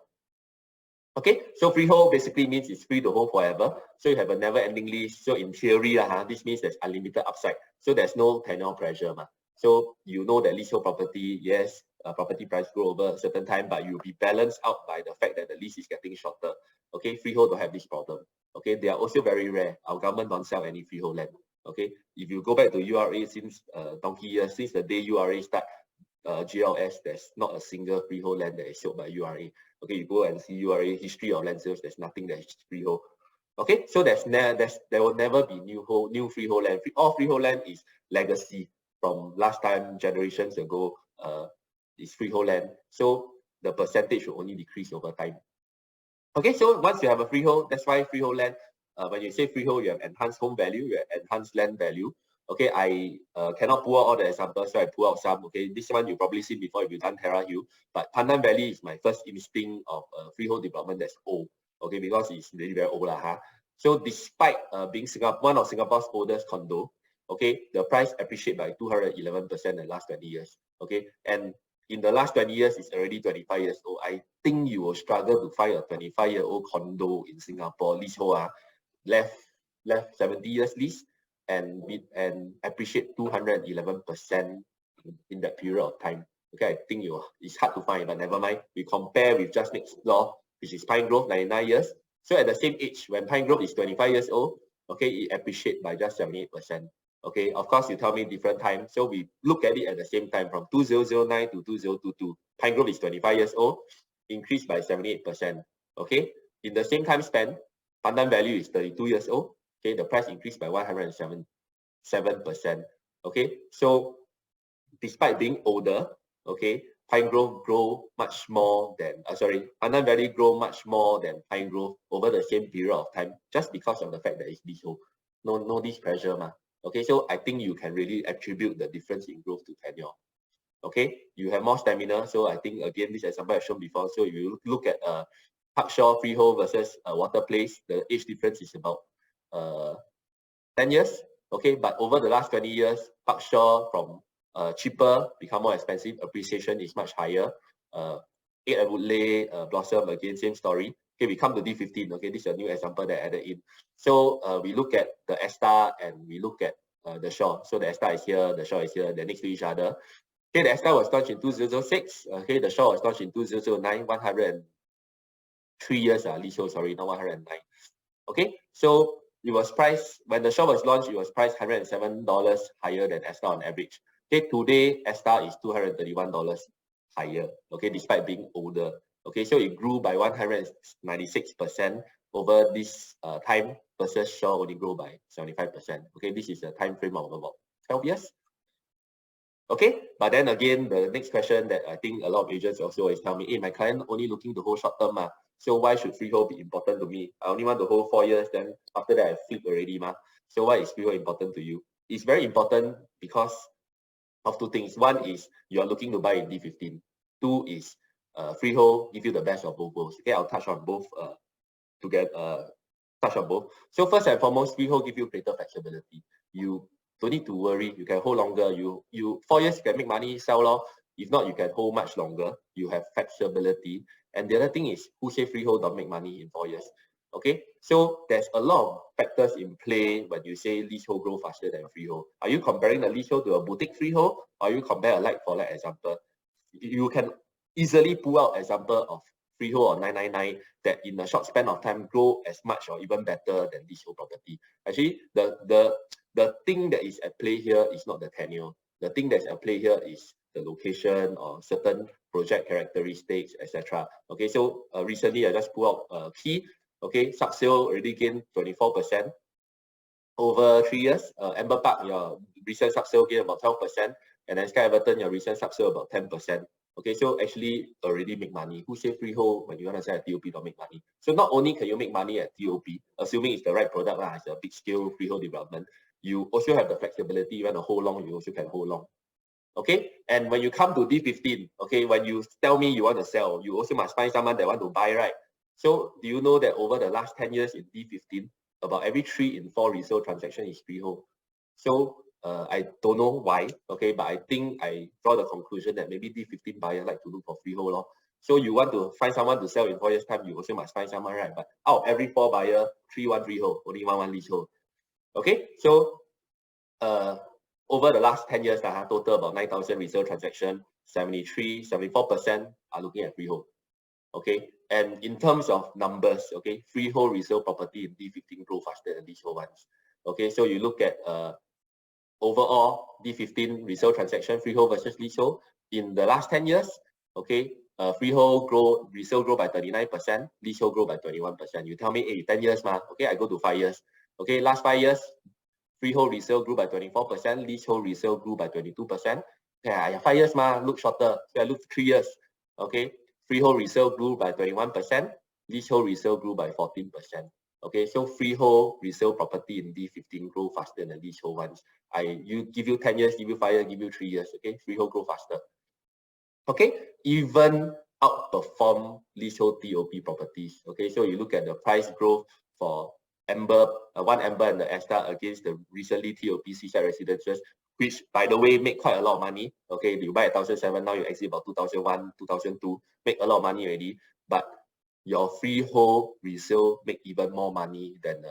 Okay, so freehold basically means it's free to hold forever. So you have a never-ending lease. So in theory, this means there's unlimited upside. So there's no tenure pressure. So you know that leasehold property, yes, property price grow over a certain time, but you'll be balanced out by the fact that the lease is getting shorter. Okay, freehold don't have this problem. Okay, they are also very rare. Our government don't sell any freehold land. Okay, if you go back to URA since donkey years, since the day URA start GLS, there's not a single freehold land that is sold by URA. Okay, you go and see URA history of land sales, there's nothing that is freehold. Okay, so there will never be new freehold land. All freehold land is legacy from last time, generations ago, is freehold land. So the percentage will only decrease over time. Okay, so once you have a freehold, that's why freehold land, when you say freehold, you have enhanced home value, you have enhanced land value. Okay, I cannot pull out all the examples, so I pull out some. Okay, this one you probably seen before if you've done Terra Hill, but Pandan Valley is my first instinct of a freehold development that's old. Okay, because it's really very old. So despite being one of Singapore's oldest condo, okay, the price appreciated by 211% in the last 20 years. Okay, and in the last 20 years, it's already 25 years old. I think you will struggle to find a 25-year-old condo in Singapore leasehold, left 70 years lease and appreciate 211% in that period of time. Okay, I think it's hard to find, but never mind. We compare with just next door, which is Pine Grove, 99 years. So at the same age, when Pine Grove is 25 years old, okay, it appreciates by just 78%. Okay, of course, you tell me different time. So we look at it at the same time from 2009 to 2022. Pine Grove is 25 years old, increased by 78%. Okay, in the same time span, Pandan Valley is 32 years old, Okay, the price increased by 107%. Okay, so despite being older, okay, Pine Grove grow much more than Pandan Valley grow much more than Pine Grove over the same period of time, just because of the fact that it's leasehold. No lease pressure ma. Okay, so I think you can really attribute the difference in growth to tenure. Okay, you have more stamina. So I think again this example I've shown before. So if you look at Park Shaw freehold versus Water Place, the age difference is about 10 years. Okay, but over the last 20 years, Park Shaw from cheaper become more expensive, appreciation is much higher. 8 Edward Lane, Blossom, again same story. Okay, we come to D15. Okay, this is a new example that I added in. So we look at the 𝘂𝑠𝑡𝑎 and we look at the 𝘱. So the 𝘂𝑠𝑡𝑎 is here, the 𝘱 is here, they're next to each other. Okay, the 𝘂𝑠𝑡𝑎 was launched in 2006. Okay, the 𝘱 was launched in 2009. 103 years leasehold, sorry, not 109. Okay, so it was priced when the 𝘱 was launched. It was priced $107 higher than 𝘂𝑠𝑡𝑎 on average. Okay, today 𝘂𝑠𝑡𝑎 is $231 higher. Okay, despite being older. Okay, so it grew by 196% over this time versus 𝘱 only grew by 75%. Okay, this is a time frame of about 12 years. Okay, but then again, the next question that I think a lot of agents also always tell me, hey, my client only looking to hold short term, so why should freehold be important to me? I only want to hold 4 years, then after that I flip already, so why is freehold important to you? It's very important because of two things. One is you are looking to buy in D15. Two is freehold give you the best of both worlds. Okay, I'll touch on both So first and foremost, freehold give you greater flexibility. You don't need to worry. You can hold longer. You 4 years you can make money, sell lor. If not, you can hold much longer. You have flexibility. And the other thing is, who say freehold don't make money in 4 years? Okay, so there's a lot of factors in play when you say leasehold grow faster than freehold. Are you comparing the leasehold to a boutique freehold, or you compare a like for like example? You can easily pull out example of freehold or 999 that in a short span of time grow as much or even better than leasehold property. Actually, the thing that is at play here is not the tenure. The thing that's at play here is the location or certain project characteristics, etc. Okay, so recently I just pulled out key. Okay, sub-sale already gained 24% over 3 years. Amber Park, your recent sub-sale gain about 12%, and then Sky Everton, your recent sub-sale about 10%. Okay, so actually already make money. Who say freehold when you want to sell at TOP don't make money? So not only can you make money at TOP, assuming it's the right product, it's a big scale freehold development, you also have the flexibility. You want to hold long, you also can hold long. Okay, and when you come to D15, okay, when you tell me you want to sell, you also must find someone that want to buy, right? So do you know that over the last 10 years in D15, about every 3 in 4 resale transaction is freehold? So I don't know why, okay, but I think I draw the conclusion that maybe D15 buyers like to look for freehold lor. So you want to find someone to sell in 4 years time, you also must find someone, right? But out of every 4 buyers, 3 want freehold, only 1 leasehold. Okay, so over the last 10 years, total about 9,000 resale transaction, 74% are looking at freehold. Okay, and in terms of numbers, okay, freehold resale property in D15 grow faster than leasehold ones. Okay, so you look at overall D15 resale transaction, freehold versus leasehold in the last 10 years. Okay, freehold resale grow by 39%, leasehold grow by 21%. You tell me, hey, 10 years okay, I go to 5 years. Okay, last 5 years, freehold resale grew by 24%, leasehold resale grew by 22%. Okay, 5 years look shorter. So I look 3 years. Okay, freehold resale grew by 21%, leasehold resale grew by 14%. Okay, so freehold resale property in D15 grow faster than leasehold ones. You give you 10 years, give you 5 years, give you 3 years. Okay, freehold grow faster. Okay, even outperform leasehold TOP properties. Okay, so you look at the price growth for Amber, One Amber and the 𝘂𝑠𝑡𝑎 against the recently TOP seaside residences, which by the way make quite a lot of money. Okay, you buy at 1,007, now you exit about 2001, 2002, make a lot of money already. But your freehold resale make even more money than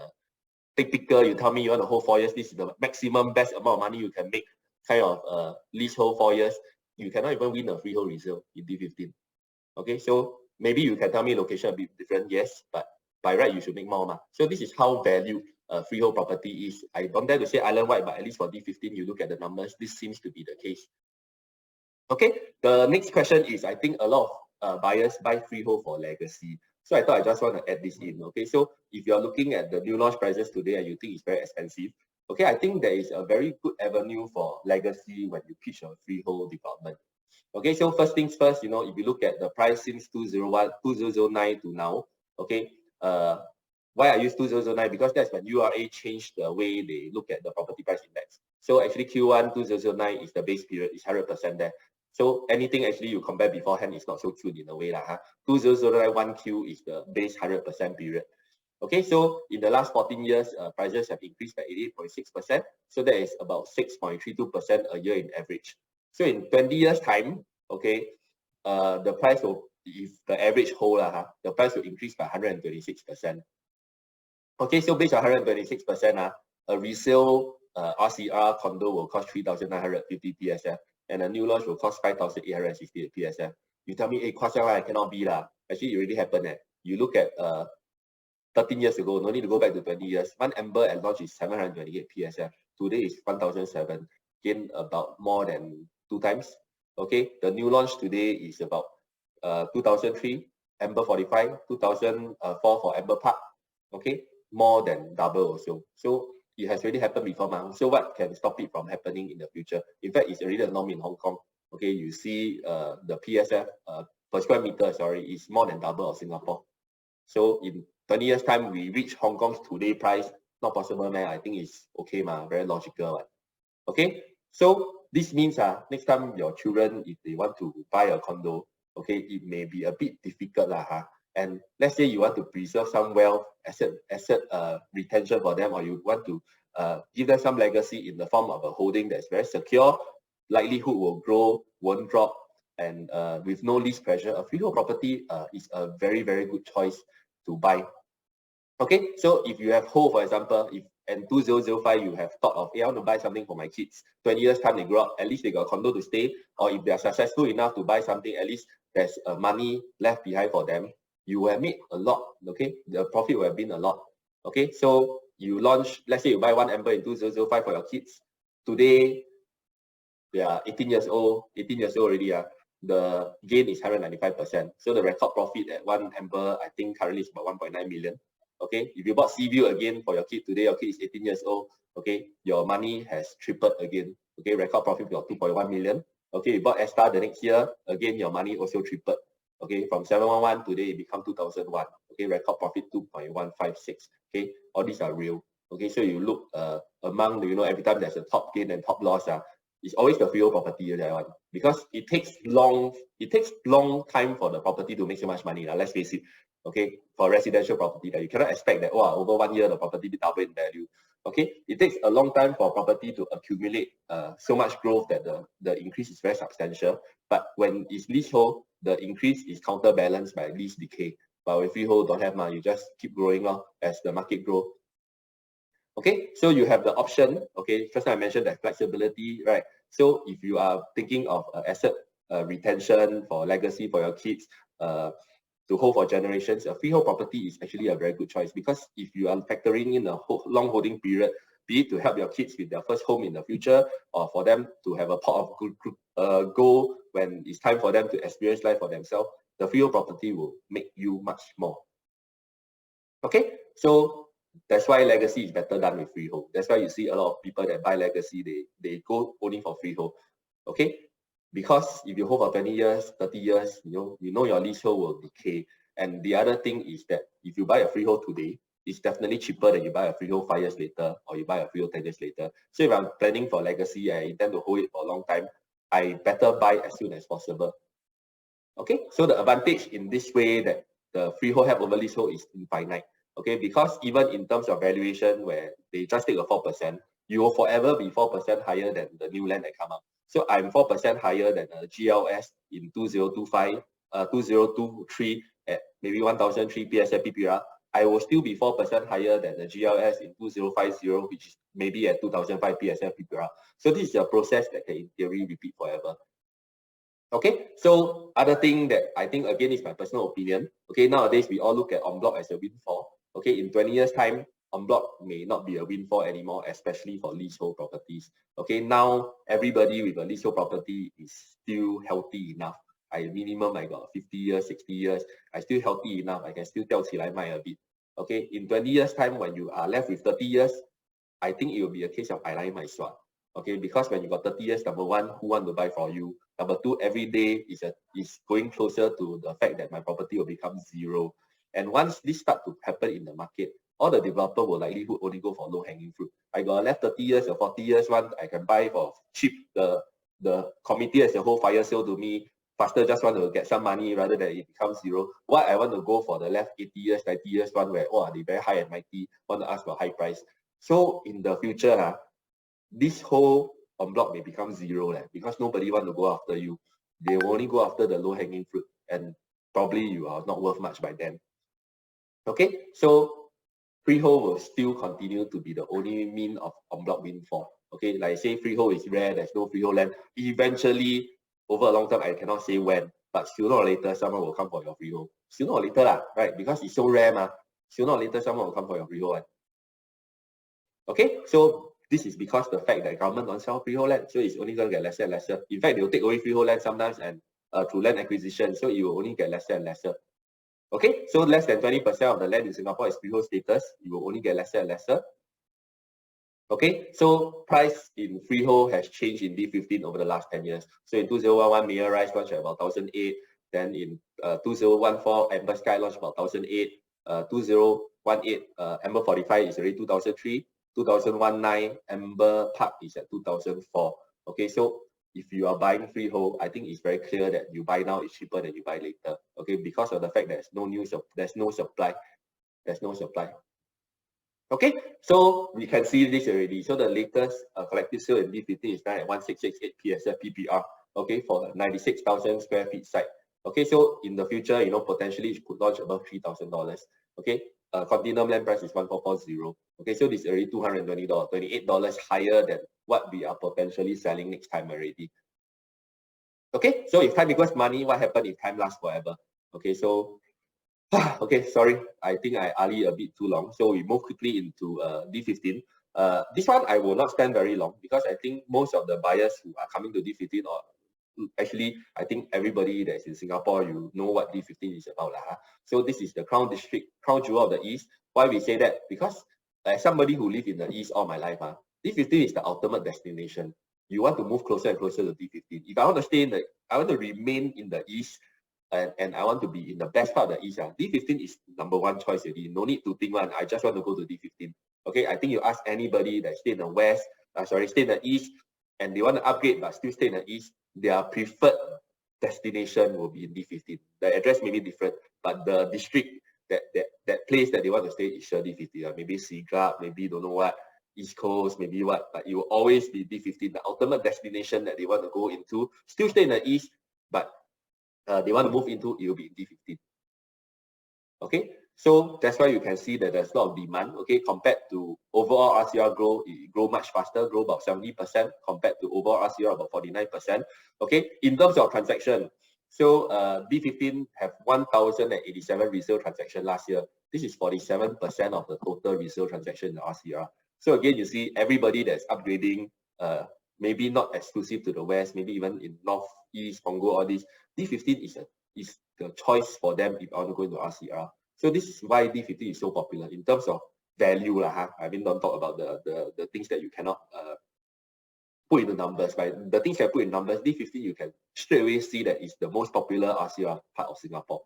typical. You tell me you want to hold 4 years, this is the maximum best amount of money you can make. Kind of leasehold 4 years, you cannot even win a freehold resale in D15. Okay, so maybe you can tell me location a bit different, yes, but by right you should make more. So this is how valued freehold property is. I don't dare to say island-wide, but at least for D15, you look at the numbers, this seems to be the case. Okay, the next question is, I think a lot of buyers buy freehold for legacy. So I thought I just want to add this in. Okay, so if you're looking at the new launch prices today and you think it's very expensive, okay, I think there is a very good avenue for legacy when you pitch a freehold development. Okay, so first things first, if you look at the price since 2009 to now, okay, why I use 2009? Because that's when URA changed the way they look at the property price index. So actually Q1 2009 is the base period, it's 100% there. So anything actually you compare beforehand is not so true in a way. 2009 1Q is the base 100% period. Okay, so in the last 14 years, prices have increased by 88.6%. So that is about 6.32% a year in average. So in 20 years time, okay, the price will, if the average hold, the price will increase by 126%. Okay, so based on 126%, a resale RCR condo will cost 3,950 PSF, and a new launch will cost 5,868 PSF. You tell me, hey, I cannot be lah. Actually, it already happened. You look at 13 years ago, no need to go back to 20 years. One Amber at launch is 728 PSF. Today is 1,007, gain about more than 2 times. Okay, the new launch today is about 2003 Amber 45, 2004 for Amber Park. Okay, more than double also. So it has already happened before, man. So what can stop it from happening in the future? In fact, it's already a norm in Hong Kong. Okay, you see the PSF per square meter, sorry, is more than double of Singapore. So in 20 years time, we reach Hong Kong's today price. Not possible, man. I think it's okay, man. Very logical, right? Okay, so this means next time your children, if they want to buy a condo, okay, it may be a bit difficult And let's say you want to preserve some wealth, asset retention for them, or you want to give them some legacy in the form of a holding that's very secure, likelihood will grow, won't drop, and with no lease pressure, a freehold property is a very, very good choice to buy. Okay, so if you have hold, for example, if in 2005 you have thought of, hey, I want to buy something for my kids, 20 years time they grow up, at least they got a condo to stay, or if they are successful enough to buy something, at least there's money left behind for them. You will have made a lot, okay? The profit will have been a lot, okay? So you launch, let's say you buy one Amber in 2005 for your kids. Today, they are 18 years old already. The gain is 195%. So the record profit at one Amber, I think currently is about 1.9 million. Okay, if you bought Seaview again for your kid today, your kid is 18 years old, okay, your money has tripled again. Okay, record profit of 2.1 million. Okay, you bought Esta the next year, again, your money also tripled. Okay, from 711 today, it become 2001. Okay, record profit 2.156. Okay, all these are real. Okay, so you look among, every time there's a top gain and top loss, it's always the freehold property, that one, because it takes long time for the property to make so much money. Let's face it. Okay, for residential property, that you cannot expect that over 1 year the property will double in value. Okay, it takes a long time for property to accumulate so much growth that the increase is very substantial. But when it's leasehold, the increase is counterbalanced by lease decay. But with freehold, don't have money, you just keep growing as the market grows. Okay, so you have the option. Okay, first time I mentioned that flexibility, right? So if you are thinking of asset retention for legacy for your kids, to hold for generations, a freehold property is actually a very good choice, because if you are factoring in a long holding period, be it to help your kids with their first home in the future, or for them to have a pot of gold when it's time for them to experience life for themselves, the freehold property will make you much more. Okay, so that's why legacy is better done with freehold. That's why you see a lot of people that buy legacy, they go only for freehold. Okay, because if you hold for 20 years, 30 years, you know your leasehold will decay. And the other thing is that if you buy a freehold today, it's definitely cheaper than you buy a freehold 5 years later, or you buy a freehold 10 years later. So if I'm planning for legacy, I intend to hold it for a long time, I better buy as soon as possible. Okay, so the advantage in this way that the freehold have over leasehold is infinite. Okay, because even in terms of valuation, where they just take a 4%, you will forever be 4% higher than the new land that come up. So I'm 4% higher than a GLS in 2025, 2023 at maybe 1,003 PSF PPR. I will still be 4% higher than the GLS in 2050, which is maybe at 2005 PSF PPR. So this is a process that can in theory repeat forever. Okay, so other thing that I think again is my personal opinion. Okay, nowadays we all look at en bloc as a windfall. Okay, in 20 years time, en bloc may not be a windfall anymore, especially for leasehold properties. Okay, now everybody with a leasehold property is still healthy enough. minimum I got 50 years, 60 years, I still healthy enough, I can still 𝘚𝘧𝘓𝘕 okay, in 20 years time when you are left with 30 years, I think it will be a case of 𝘰𝘧𝘓𝘕. Okay, because when you got 30 years, number one, who want to buy for you? Number two, every day is going closer to the fact that my property will become zero. And once this start to happen in the market, all the developer will likelihood only go for low-hanging fruit. I got left 30 years or 40 years one, I can buy for cheap. The committee as a whole fire sale to me, faster just want to get some money rather than it becomes zero. Why I want to go for the left 80 years, 90 years one where, oh, they very high and mighty, want to ask for high price. So in the future, this whole en bloc may become zero because nobody want to go after you. They will only go after the low-hanging fruit and probably you are not worth much by then. Okay, so freehold will still continue to be the only mean of en bloc windfall. Okay, like I say, freehold is rare, there's no freehold land. Eventually, over a long term, I cannot say when, but sooner or later, someone will come for your freehold. Sooner or later, right? Because it's so rare, sooner or later, someone will come for your freehold. Okay, so this is because the fact that government don't sell freehold land, so it's only going to get lesser and lesser. In fact, they will take away freehold land sometimes and through land acquisition, so it will only get lesser and lesser. Okay, so less than 20% of the land in Singapore is freehold status, you will only get lesser and lesser. Okay, so price in freehold has changed in D15 over the last 10 years. So in 2011, Mayor Rise launched at about 1,008. Then in 2014, Amber Sky launched about 1,008. 2018, Amber 45 is already 2,003. 2019, Amber Park is at 2004. Okay, so if you are buying freehold, I think it's very clear that you buy now is cheaper than you buy later. Okay, because of the fact there's no supply. Okay, so we can see this already. So the latest collective sale in D15 is now at 1668 PSF PPR. Okay, for 96,000 square feet site. Okay, so in the future, potentially it could launch above $3,000. Okay, CONTINUUM land price is 1440. Okay, so this is already $220, $28 higher than what we are potentially selling next time already. Okay, so if time equals money, what happens if time lasts forever? Okay, so okay, sorry, I think I ali a bit too long. So we move quickly into D15. This one I will not spend very long because I think most of the buyers who are coming to D15 or actually, I think everybody that's in Singapore, you know what D15 is about. So this is the Crown District, Crown Jewel of the East. Why we say that? Because as somebody who lived in the East all my life, D15 is the ultimate destination. You want to move closer and closer to D15. If I want to stay I want to remain in the East, and I want to be in the best part of the East, D15 is number one choice already. No need to think one. I just want to go to D15. Okay, I think you ask anybody that stay in the West, stay in the East, and they want to upgrade but still stay in the East, their preferred destination will be in D15. The address may be different, but the district, that place that they want to stay is sure D15. Maybe Siglap, maybe don't know what, East Coast, maybe what, but it will always be D15. The ultimate destination that they want to go into, still stay in the East, but they want to move into, it will be in D15. Okay, so that's why you can see that there's a lot of demand. Okay, compared to overall RCR growth, it grow much faster, grow about 70% compared to overall RCR about 49%. Okay, in terms of transaction, so D15 have 1,087 resale transaction last year. This is 47% of the total resale transaction in the RCR. So again, you see everybody that's upgrading, maybe not exclusive to the West, maybe even in North, East, Punggol, all this, D15 is the choice for them if I want to go into RCR. So this is why D15 is so popular in terms of value. I mean, don't talk about the things that you cannot put into numbers, but the things that I put in numbers, D15 you can straight away see that it's the most popular RCR part of Singapore.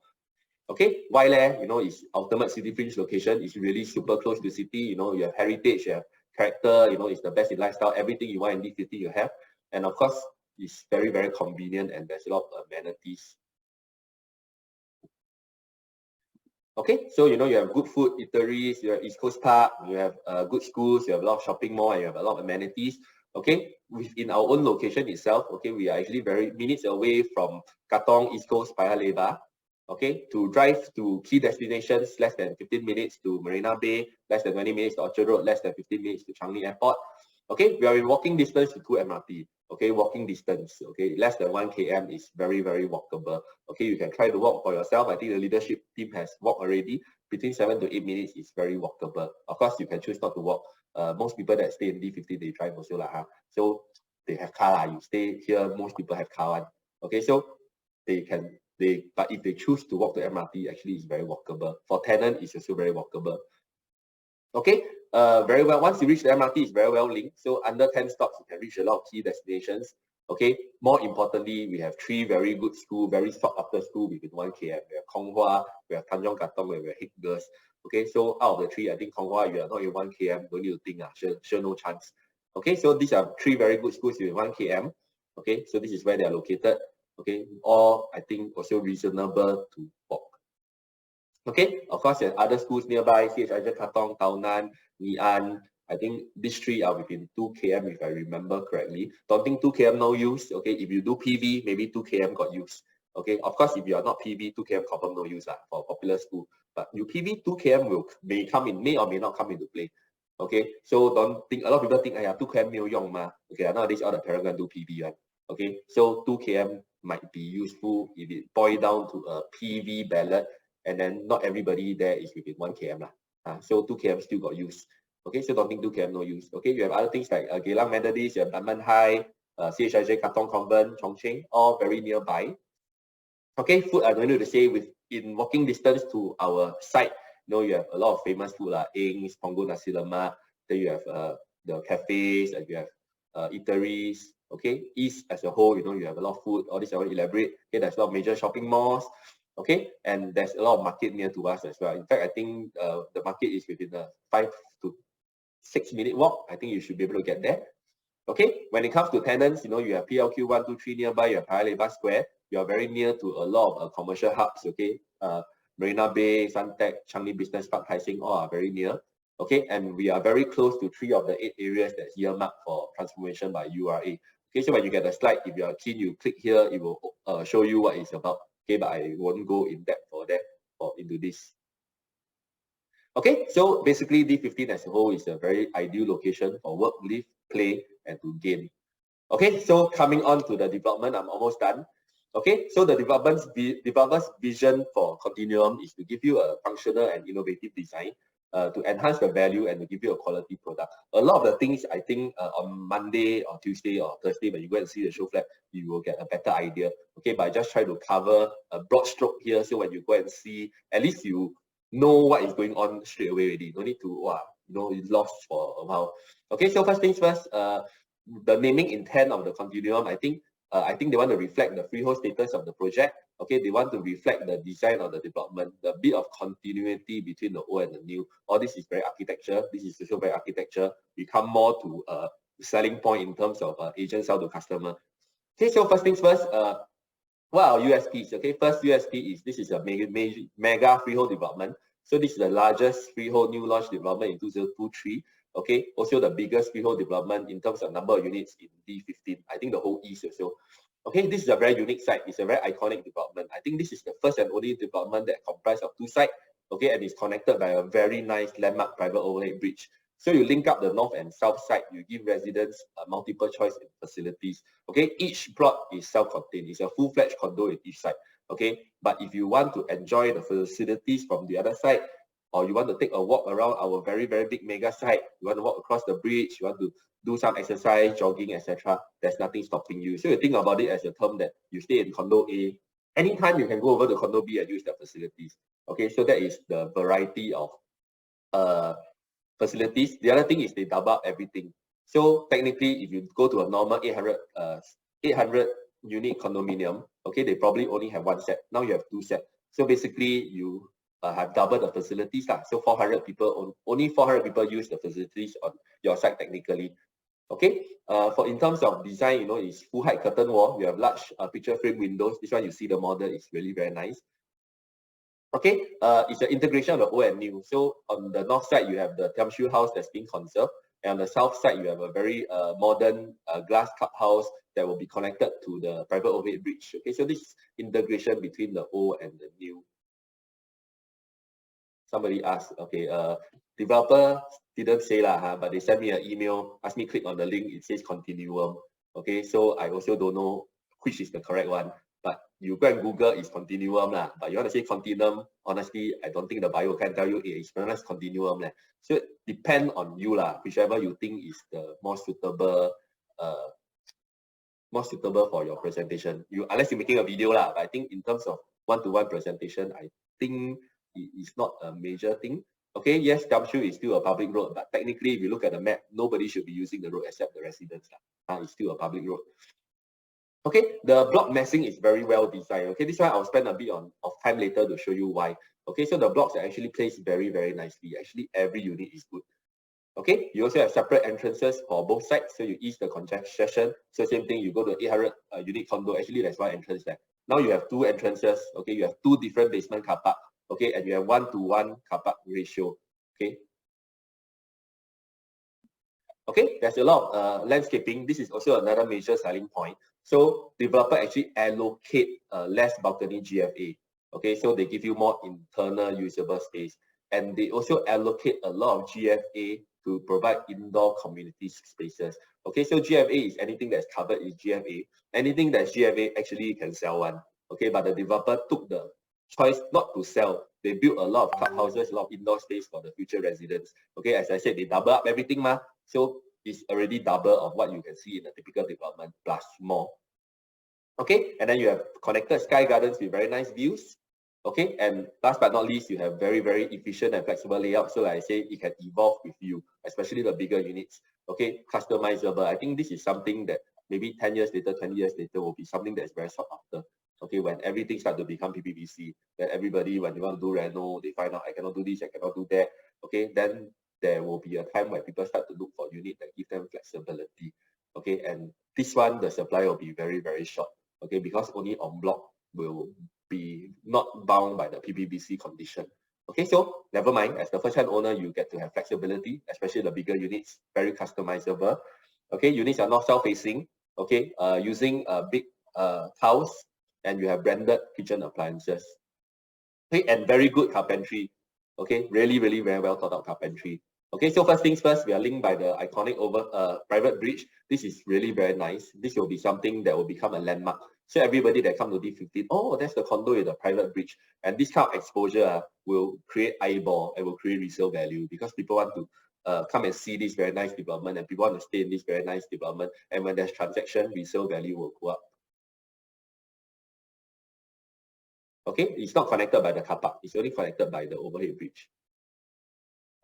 Okay, why there? It's ultimate city fringe location. It's really super close to the city. You have heritage, you have character. It's the best in lifestyle. Everything you want in D15 you have, and of course, it's very, very convenient and there's a lot of amenities. Okay, so you have good food, eateries, you have East Coast Park, you have good schools, you have a lot of shopping mall, and you have a lot of amenities. Okay, within our own location itself, okay, we are actually very minutes away from Katong, East Coast, Paya Lebar. Okay, to drive to key destinations, less than 15 minutes to Marina Bay, less than 20 minutes to Orchard Road, less than 15 minutes to Changi Airport. Okay, we are in walking distance to 2 MRT. Okay, walking distance. Okay, less than 1 km is very, very walkable. Okay, you can try to walk for yourself. I think the leadership team has walked already. Between 7 to 8 minutes is very walkable. Of course, you can choose not to walk. Most people that stay in D15, they drive also. So they have car. You stay here, most people have car. Okay, so but if they choose to walk to MRT, actually it's very walkable. For tenant, it's also very walkable. Okay, very well. Once you reach the MRT, it's very well linked. So under 10 stops, you can reach a lot of key destinations. Okay, more importantly, we have 3 very good schools, very sought after school within 1 km. We have 𝘂𝘓, we have Tanjong Katong, we have Haig Girls. Okay, so out of the 3, I think 𝘂𝘓, you are not in 1 km, don't need to think, sure no chance. Okay, so these are 3 very good schools within 1 km. Okay, so this is where they are located. Okay, all I think also reasonable to walk. Okay, of course, there are other schools nearby, CHIJ Katong, Tao Nan, Ngee Ann. I think these 3 are within 2 km if I remember correctly. Don't think 2 km no use. Okay, if you do PV, maybe 2 km got use. Okay, of course, if you are not PV, 2 km confirm no use for a popular school. But you PV, 2 km may or may not come into play. Okay, so don't think, a lot of people think, 2 km 没有用嘛. Okay, nowadays all the parents going to do PV, right? Okay, so 2 km might be useful if it boils down to a PV ballot, and then not everybody there is within 1 km. So 2 km still got use. Okay, so don't think 2 km no use. Okay, you have other things like Geylang Methodist, you have Dunman High, CHIJ Katong Convent, Chongqing, all very nearby. Okay, food I don't need to say, within walking distance to our site, you have a lot of famous food like 𝘗𝘒𝘠 Punggol Nasi Lemak, then you have the cafes, and you have eateries. Okay, East as a whole, you have a lot of food, all this I won't elaborate. Okay, there's a lot of major shopping malls. Okay, and there's a lot of market near to us as well. In fact, I think the market is within a 5 to 6 minute walk. I think you should be able to get there. Okay, when it comes to tenants, you have PLQ 123 nearby, you have Paya Lebar Square. You are very near to a lot of commercial hubs. Okay, Marina Bay, Suntec, Changi Business Park, Tai Seng, all are very near. Okay, and we are very close to 3 of the 8 areas that's earmarked for transformation by URA. Okay, so when you get the slide, if you are keen, you click here, it will show you what it's about. Okay, but I won't go in depth for that or into this. Okay, so basically D15 as a whole is a very ideal location for work, live, play, and to gain. Okay, so coming on to the development, I'm almost done. Okay, so the developer's vision for Continuum is to give you a functional and innovative design to enhance the value and to give you a quality product. A lot of the things I think on Monday or Tuesday or Thursday when you go and see the show flat, you will get a better idea. Okay, but I just try to cover a broad stroke here, so when you go and see, at least you know what is going on straight away already. No need to you lost for a while. Okay, so first things first, the naming intent of the Continuum, I think they want to reflect the freehold status of the project. Okay, they want to reflect the design of the development, the bit of continuity between the old and the new. All this is very architecture. This is also very architecture. We come more to a selling point in terms of agent sell to customer. Okay, so first things first, what are USPs? Okay, first USP is this is a mega freehold development. So this is the largest freehold new launch development in 2023. Okay, also the biggest freehold development in terms of number of units in D15. I think the whole East also. Okay, this is a very unique site. It's a very iconic development. I think this is the first and only development that comprises of 2 sites. Okay, and it's connected by a very nice landmark private overhead bridge. So you link up the north and south side. You give residents multiple choice in facilities. Okay, each plot is self-contained. It's a full-fledged condo in each side. Okay, but if you want to enjoy the facilities from the other side, or you want to take a walk around our very, very big mega site, you want to walk across the bridge, you want to do some exercise, jogging, etc., there's nothing stopping you. So you think about it as a term that you stay in condo A, anytime you can go over to condo B and use the facilities. Okay, so that is the variety of facilities. The other thing is they double up everything. So technically, if you go to a normal 800 unit condominium, okay, they probably only have 1 set. Now you have 2 sets. So basically, you have doubled the facilities. So 400 people, only 400 people use the facilities on your site technically. Okay, in terms of design, it's full height curtain wall. You have large picture frame windows. This one you see the model is really very nice. Okay, it's an integration of the old and new. So on the north side, you have the 𝘚𝘒𝘠 house that's being conserved. And on the south side, you have a very modern glass clubhouse that will be connected to the private overhead bridge. Okay, so this is integration between the old and the new. Somebody asked, okay, developer didn't say lah, but they sent me an email, asked me click on the link, it says Continuum. Okay, so I also don't know which is the correct one, but you go and Google is Continuum lah. But you want to say Continuum, honestly, I don't think the bio can tell you it's pronounced Continuum lah. So it depends on you lah, whichever you think is the more suitable more suitable for your presentation. Unless you're making a video lah, but I think in terms of one-to-one presentation, I think it's not a major thing. Okay, yes, 𝘗𝘛 is still a public road, but technically, if you look at the map, nobody should be using the road except the residents. It's still a public road. Okay, the block massing is very well designed. Okay, this one I'll spend a bit of time later to show you why. Okay, so the blocks are actually placed very, very nicely. Actually, every unit is good. Okay, you also have separate entrances for both sides, so you ease the congestion. So same thing, you go to 800 unit condo, actually there's one entrance there. Now you have two entrances, okay, you have two different basement car park, okay, and you have 1-to-1 car park ratio, okay. Okay, there's a lot of landscaping. This is also another major selling point. So developer actually allocate less balcony GFA, okay, so they give you more internal usable space, and they also allocate a lot of GFA to provide indoor community spaces. Okay, so GFA is anything that's covered in GFA. Anything that's GFA, actually you can sell one. Okay, but the developer took the choice not to sell. They built a lot of clubhouses, a lot of indoor space for the future residents. Okay, as I said, they double up everything, so it's already double of what you can see in a typical development plus more. Okay, and then you have connected sky gardens with very nice views. Okay, and last but not least, you have very, very efficient and flexible layout. So like I say, it can evolve with you, especially the bigger units. Okay, customizable. I think this is something that maybe 10 years later, 20 years later will be something that is very sought after. Okay, when everything starts to become PPBC, then everybody, when they want to do reno, they find out I cannot do this, I cannot do that. Okay, then there will be a time where people start to look for units that give them flexibility. Okay, and this one, the supply will be very, very short. Okay, because only en bloc will be not bound by the PPBC condition. Okay, so never mind, as the first-hand owner, you get to have flexibility, especially the bigger units, very customizable. Okay, units are not south-facing, okay, using big tiles, and you have branded kitchen appliances. Okay, and very good carpentry. Okay, really, really very well thought out carpentry. Okay, so first things first, we are linked by the iconic private bridge. This is really very nice. This will be something that will become a landmark. So everybody that come to D15, oh, that's the condo with the private bridge. And this kind of exposure will create eyeball and will create resale value, because people want to come and see this very nice development, and people want to stay in this very nice development. And when there's transaction, resale value will go up. Okay, it's not connected by the car park. It's only connected by the overhead bridge.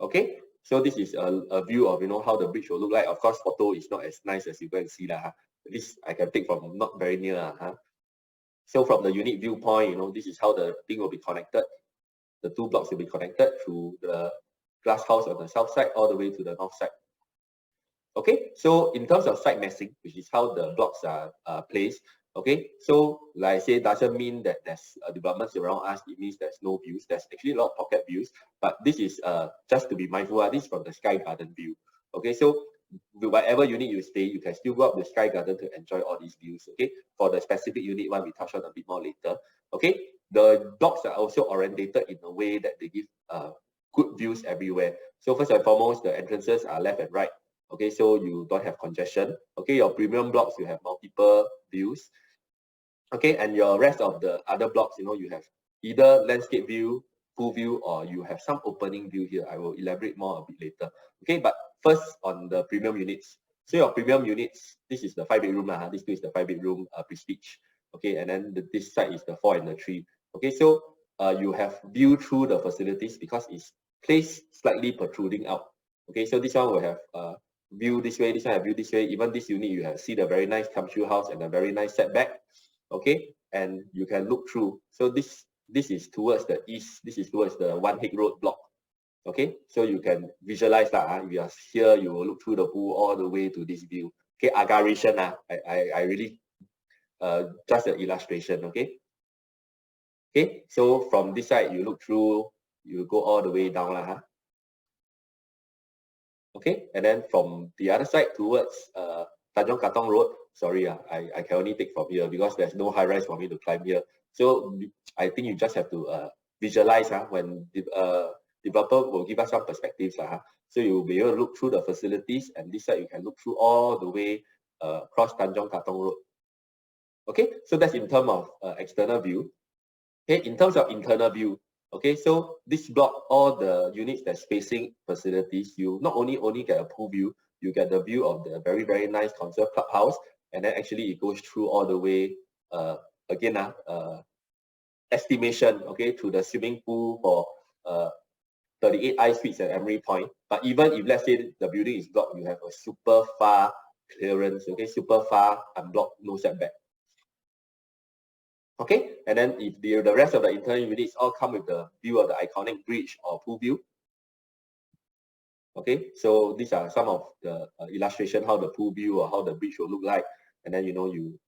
Okay, so this is a view of how the bridge will look like. Of course, photo is not as nice as you go and see lah. This I can take from not very near. So from the unit viewpoint, this is how the thing will be connected. The two blocks will be connected through the glass house on the south side all the way to the north side. Okay, so in terms of site massing, which is how the blocks are placed. Okay, so like I say, doesn't mean that there's developments around us. It means there's no views. There's actually a lot of pocket views, but this is just to be mindful. This is from the sky garden view. Okay, so whatever unit you stay, you can still go up the sky garden to enjoy all these views. Okay, for the specific unit one, we touch on a bit more later. Okay, the blocks are also orientated in a way that they give good views everywhere. So first and foremost, the entrances are left and right. Okay, so you don't have congestion. Okay, your premium blocks, you have multiple views. Okay, and your rest of the other blocks, you have either landscape view, pool view, or you have some opening view here. I will elaborate more a bit later. Okay, but first on the premium units. So your premium units, this is the 5-bedroom. This two is the 5-bedroom prestige. Okay, and then this side is the 4 and the 3. Okay, so you have view through the facilities because it's placed slightly protruding out. Okay, so this one will have view this way, this one have view this way. Even this unit, you have see the very nice 𝘗𝘛 house and a very nice setback. Okay, and you can look through. So this is towards the east. This is towards the Haig Road block. Okay, so you can visualize that. If you are here, you will look through the pool all the way to this view. Okay, aggravation. I really just an illustration. Okay. Okay, so from this side, you look through, you go all the way down. Okay, and then from the other side towards Tanjong Katong Road, sorry, I can only take from here because there's no high rise for me to climb here. So I think you just have to visualize when developer will give us some perspectives. So you'll be able to look through the facilities, and this side you can look through all the way across Tanjong Katong Road. Okay, so that's in terms of external view. Okay, in terms of internal view, okay, so this block, all the units that's facing facilities, you not only get a pool view, you get the view of the very, very nice concert clubhouse. and then actually it goes through all the way, again, estimation, okay, to the swimming pool for 38I suites at Emery Point. But even if let's say the building is blocked, you have a super far clearance, okay, super far unblocked, no setback. Okay, and then if the rest of the internal units all come with the view of the iconic bridge or pool view. Okay, so these are some of the illustration how the pool view or how the bridge will look like, and then you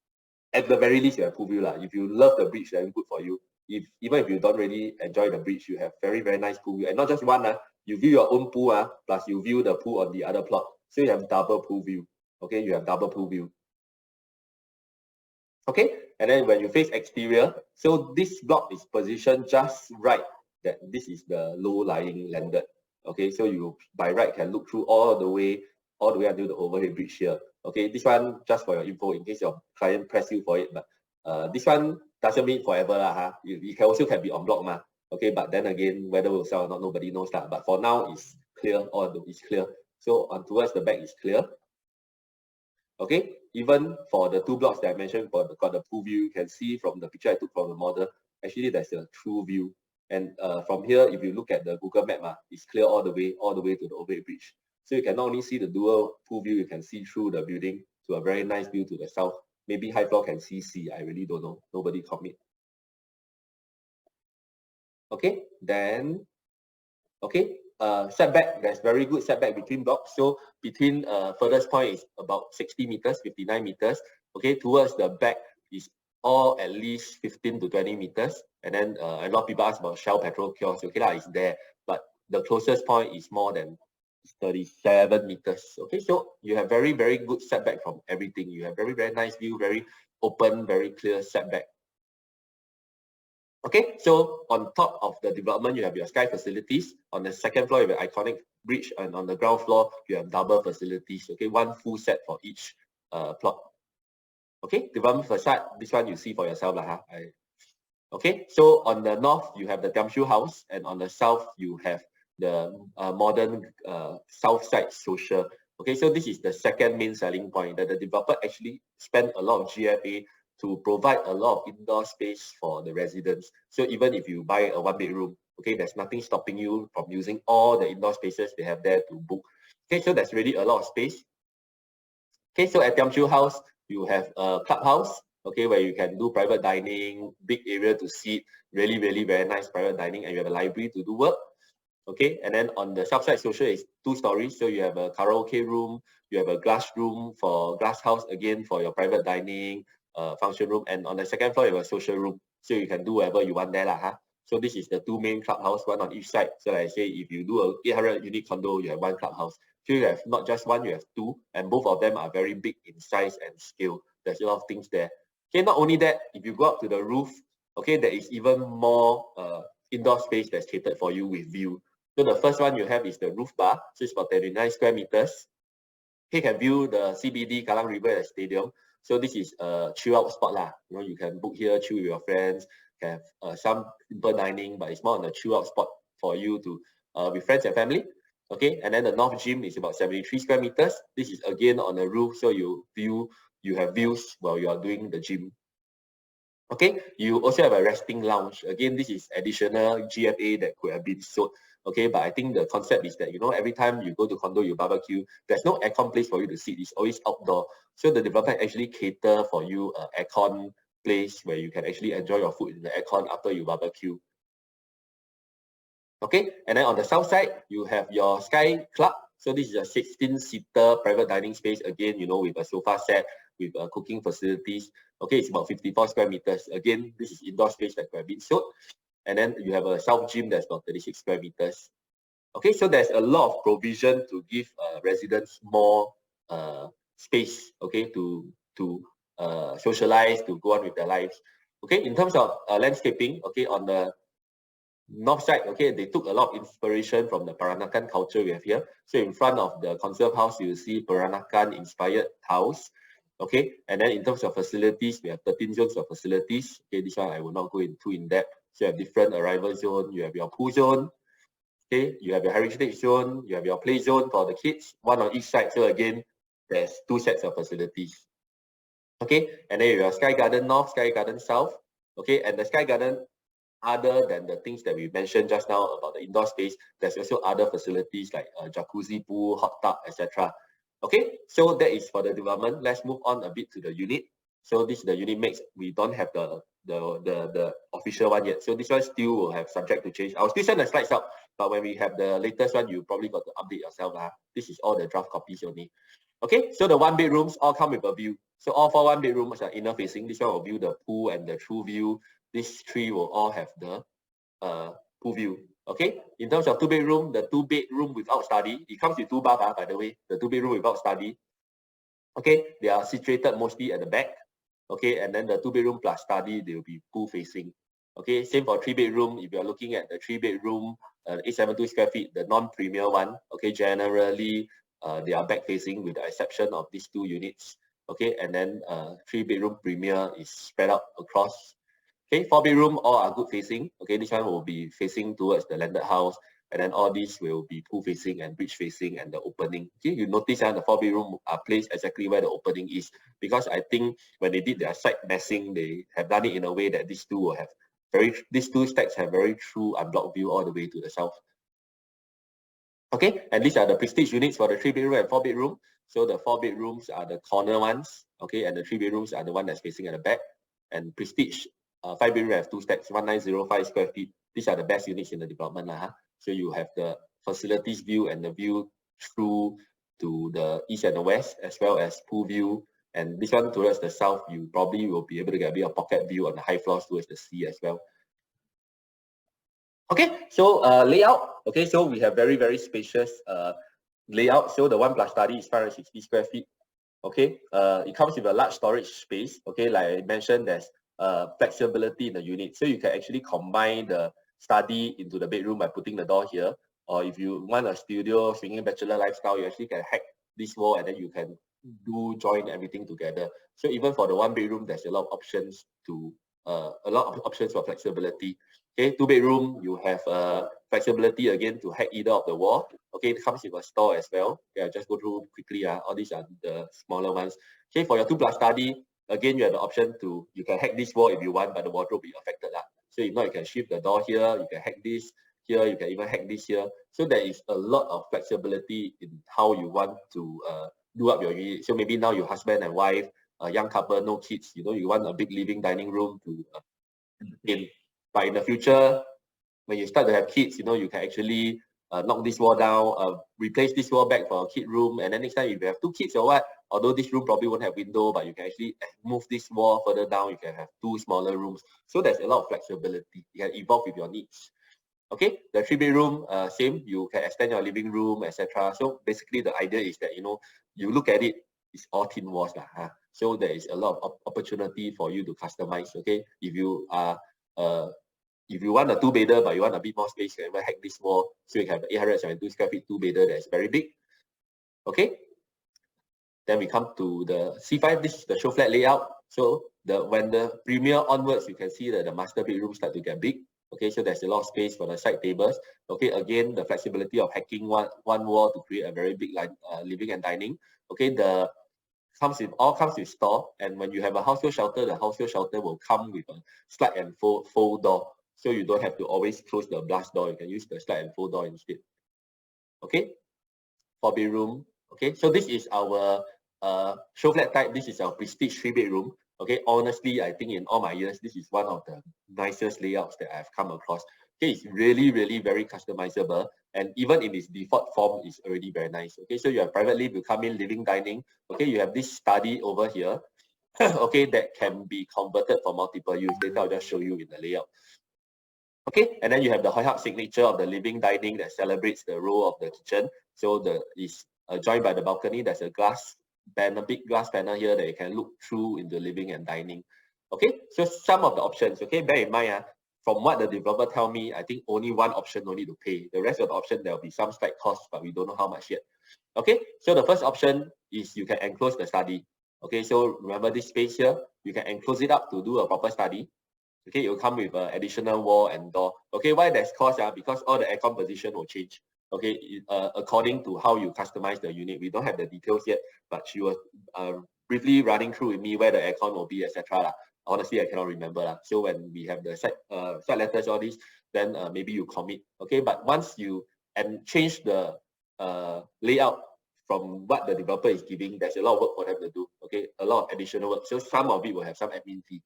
at the very least you have pool view lah. If you love the bridge, then good for you. Even if you don't really enjoy the bridge, you have very nice pool view, and not just one. You view your own pool plus you view the pool on the other plot, so you have double pool view. Okay, you have double pool view. Okay, and then when you face exterior, so this block is positioned just right that this is the low-lying landed. Okay, so you by right can look through all the way until the overhead bridge here. Okay, this one just for your info in case your client press you for it, but this one doesn't mean forever lah. It can also be on block ma. Okay, but then again, whether we'll sell or not, nobody knows that. But for now, it's clear, it's clear. So on towards the back is clear. Okay, even for the two blocks that I mentioned, got the pool view, you can see from the picture I took from the model, actually there's a true view. And from here, if you look at the Google map, it's clear all the way to the overhead bridge. So you can not only see the dual pool view, you can see through the building to a very nice view to the south. Maybe high floor can see sea, I really don't know. Nobody commit. Okay, then, okay, setback, there's very good setback between blocks. So between furthest point is about 60 meters, 59 meters. Okay, towards the back is all at least 15 to 20 meters. And then a lot of people ask about Shell petrol kiosk. Okay, it's there, but the closest point is more than 37 meters. Okay, so you have very good setback from everything. You have very nice view, very open, very clear setback. Okay, so on top of the development, you have your sky facilities. On the second floor, you have an iconic bridge, and on the ground floor, you have double facilities. Okay, one full set for each plot. Okay, development facade, this one you see for yourself lah. Okay, so on the north, you have the 𝘗𝘕 house, and on the south, you have the modern south side social. Okay, so this is the second main selling point, that the developer actually spent a lot of GFA to provide a lot of indoor space for the residents. So even if you buy a 1-bedroom, okay, there's nothing stopping you from using all the indoor spaces they have there to book. Okay, so there's really a lot of space. Okay, so at 𝘗𝘕 house, you have a clubhouse, okay, where you can do private dining, big area to sit, really very nice private dining, and you have a library to do work. Okay, and then on the south side social is 2 stories, so you have a karaoke room, you have a glass room for glass house again for your private dining, function room, and on the second floor you have a social room, so you can do whatever you want there lah. So this is the 2 main clubhouse, one on each side. So like I say, if you do a 800 unit condo, you have 1 clubhouse. So you have not just 1, you have 2, and both of them are very big in size and scale. There's a lot of things there. Okay, not only that, if you go up to the roof, okay, there is even more indoor space that's catered for you with view. So the first one you have is the roof bar, so it's about 39 square meters. You can view the CBD Kallang River Stadium. So this is a chill out spot lah. You can book here, chill with your friends, have some simple dining, but it's more on a chill out spot for you to with friends and family. Okay, and then the north gym is about 73 square meters. This is again on the roof, so you have views while you are doing the gym. Okay, you also have a resting lounge. Again, this is additional GFA that could have been sold. Okay, but I think the concept is that, every time you go to condo, you barbecue, there's no aircon place for you to sit. It's always outdoor. So the developer actually cater for you an aircon place where you can actually enjoy your food in the aircon after you barbecue. Okay, and then on the south side, you have your Sky Club. So this is a 16-seater private dining space, again, with a sofa set, with cooking facilities. Okay, it's about 54 square meters. Again, this is indoor space that could have been sold. And then you have a south gym that's about 36 square meters. Okay, so there's a lot of provision to give residents more space, okay, to socialize, to go on with their lives. Okay, in terms of landscaping, okay, on the north side, okay, they took a lot of inspiration from the Peranakan culture we have here. So in front of the conserve house, you see Peranakan inspired tiles. Okay, and then in terms of facilities, we have 13 zones of facilities. Okay, this one I will not go into in depth. So you have different arrival zone, you have your pool zone, okay, you have your heritage zone, you have your play zone for the kids, 1 on each side. So again, there's 2 sets of facilities. Okay, and then you have Sky Garden North, Sky Garden South. Okay, and the Sky Garden, other than the things that we mentioned just now about the indoor space, there's also other facilities like jacuzzi, pool, hot tub, etc. Okay, so that is for the development. Let's move on a bit to the unit. So this is the unit mix. We don't have the official one yet. So this one still will have subject to change. I'll still send the slides out, but when we have the latest one, you probably got to update yourself. This is all the draft copies only. Okay, so the one bedrooms all come with a view. So all 4 one bedrooms are inner facing. This one will view the pool and the true view. These 3 will all have the pool view. Okay, in terms of 2 bedroom, the 2 bedroom without study, it comes with 2 bath, by the way, the 2 bedroom without study. Okay, they are situated mostly at the back. Okay, and then the 2 bedroom plus study, they will be pool facing. Okay, same for 3 bedroom. If you are looking at the 3 bedroom, 872 square feet, the non-premier one, okay, generally they are back facing with the exception of these 2 units. Okay, and then 3 bedroom premier is spread out across. Okay, 4 bedroom all are good facing. Okay, this one will be facing towards the landed house, and then all these will be pool facing and bridge facing and the opening. Okay, you notice the 4 bedroom are placed exactly where the opening is, because I think when they did their site massing, they have done it in a way that these 2 will have these 2 stacks have very true unblocked view all the way to the south. Okay, and these are the prestige units for the 3 bedroom and 4 bedroom. So the 4 bedrooms are the corner ones, okay, and the 3 bedrooms are the one that's facing at the back. And prestige 5 bedroom have 2 stacks, 1905 square feet. These are the best units in the development. So you have the facilities view and the view through to the east and the west, as well as pool view. And this one towards the south, you probably will be able to get a bit of pocket view on the high floors towards the sea as well. Okay, so layout. Okay, so we have very, very spacious layout. So the 1 plus study is 560 square feet. Okay, it comes with a large storage space. Okay, like I mentioned, there's flexibility in the unit. So you can actually combine the study into the bedroom by putting the door here. Or if you want a studio, swinging bachelor lifestyle, you actually can hack this wall and then you can join everything together. So even for the 1 bedroom, there's a lot of options to for flexibility. Okay, 2 bedroom, you have flexibility again to hack either of the wall. Okay, it comes with a store as well. Okay, I'll just go through quickly. All these are the smaller ones. Okay, for your 2 plus study, again, you have the option to, you can hack this wall if you want, but the wardrobe will be affected. So if not, you can shift the door here, you can hack this here, you can even hack this here. So there is a lot of flexibility in how you want to do up your unit. So maybe now your husband and wife, a young couple, no kids, you want a big living dining room to but in the future, when you start to have kids, you can actually knock this wall down, replace this wall back for a kid room, and then next time if you have 2 kids or what, although this room probably won't have window, but you can actually move this wall further down, you can have 2 smaller rooms. So there's a lot of flexibility. You can evolve with your needs. Okay, the 3 bedroom, same, you can extend your living room, etc. So basically the idea is that, you look at it, it's all thin walls. So there is a lot of opportunity for you to customize. Okay, if you want a 2-bedder but you want a bit more space, you can even hack this wall. So you have 872 square feet 2-bedder that is very big. Okay. Then we come to the C5. This is the show flat layout. So when the premier onwards, you can see that the master bedroom start to get big. Okay, so there's a lot of space for the side tables. Okay, again, the flexibility of hacking one wall to create a very big living and dining. Okay, comes with store, and when you have a household shelter, the household shelter will come with a slide and fold door. So you don't have to always close the blast door. You can use the slide and fold door instead. Okay, 4 bedroom. Okay, so this is our show flat type. This is our prestige 3 bedroom. Okay, honestly, I think in all my years, this is one of the nicest layouts that I've come across. Okay, it's really, really very customizable, and even in its default form, is already very nice. Okay, so you have private live, you come in, living, dining. Okay, you have this study over here. Okay, that can be converted for multiple use. Later, I'll just show you in the layout. Okay, and then you have the 𝘱𝘢𝘕 signature of the living dining that celebrates the role of the kitchen. So is joined by the balcony. There's a glass panel, big glass panel here that you can look through into living and dining. Okay, so some of the options. Okay, bear in mind, from what the developer tell me, I think only one option no need to pay. The rest of the option there will be some slight cost, but we don't know how much yet. Okay, so the first option is you can enclose the study. Okay, so remember this space here, you can enclose it up to do a proper study. Okay, it will come with an additional wall and door. Okay, why there's cost? Because all the aircon position will change. Okay, according to how you customize the unit. We don't have the details yet, but she will briefly running through with me where the aircon will be, etc. Honestly, I cannot remember. So when we have the side letters, all these, then maybe you commit. Okay, but once you change the layout from what the developer is giving, there's a lot of work for them to do. Okay, a lot of additional work. So some of it will have some admin fee.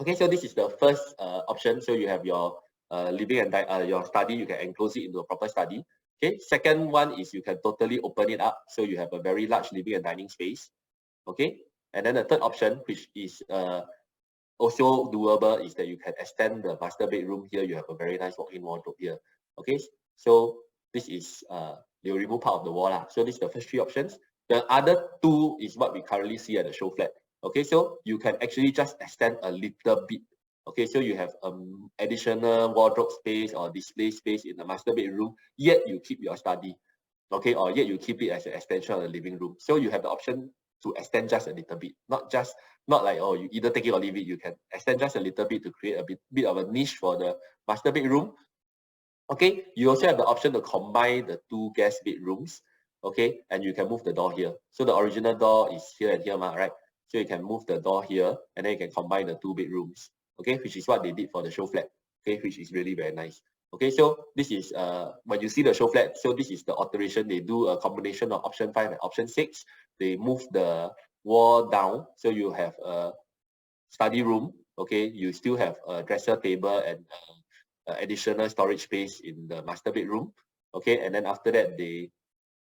Okay, so this is the first option. So you have your living and your study, you can enclose it into a proper study. Okay, second one is you can totally open it up. So you have a very large living and dining space. Okay, and then the third option, which is also doable, is that you can extend the master bedroom here. You have a very nice walk-in wardrobe here. Okay, so this is they will remove part of the wall. So this is the first three options. The other two is what we currently see at the show flat. Okay, so you can actually just extend a little bit. Okay, so you have additional wardrobe space or display space in the master bedroom, yet you keep your study. Okay, or yet you keep it as an extension of the living room. So you have the option to extend just a little bit, not like, oh, you either take it or leave it. You can extend just a little bit to create a bit of a niche for the master bedroom. Okay, you also have the option to combine the two guest bedrooms. Okay, and you can move the door here. So the original door is here and here, right? So you can move the door here, and then you can combine the two bedrooms. Okay, which is what they did for the show flat. Okay, which is really very nice. Okay, so this is when you see the show flat. So this is the alteration. They do a combination of option 5 and option 6. They move the wall down, so you have a study room. Okay, you still have a dresser table and additional storage space in the master bedroom. Okay, and then after that they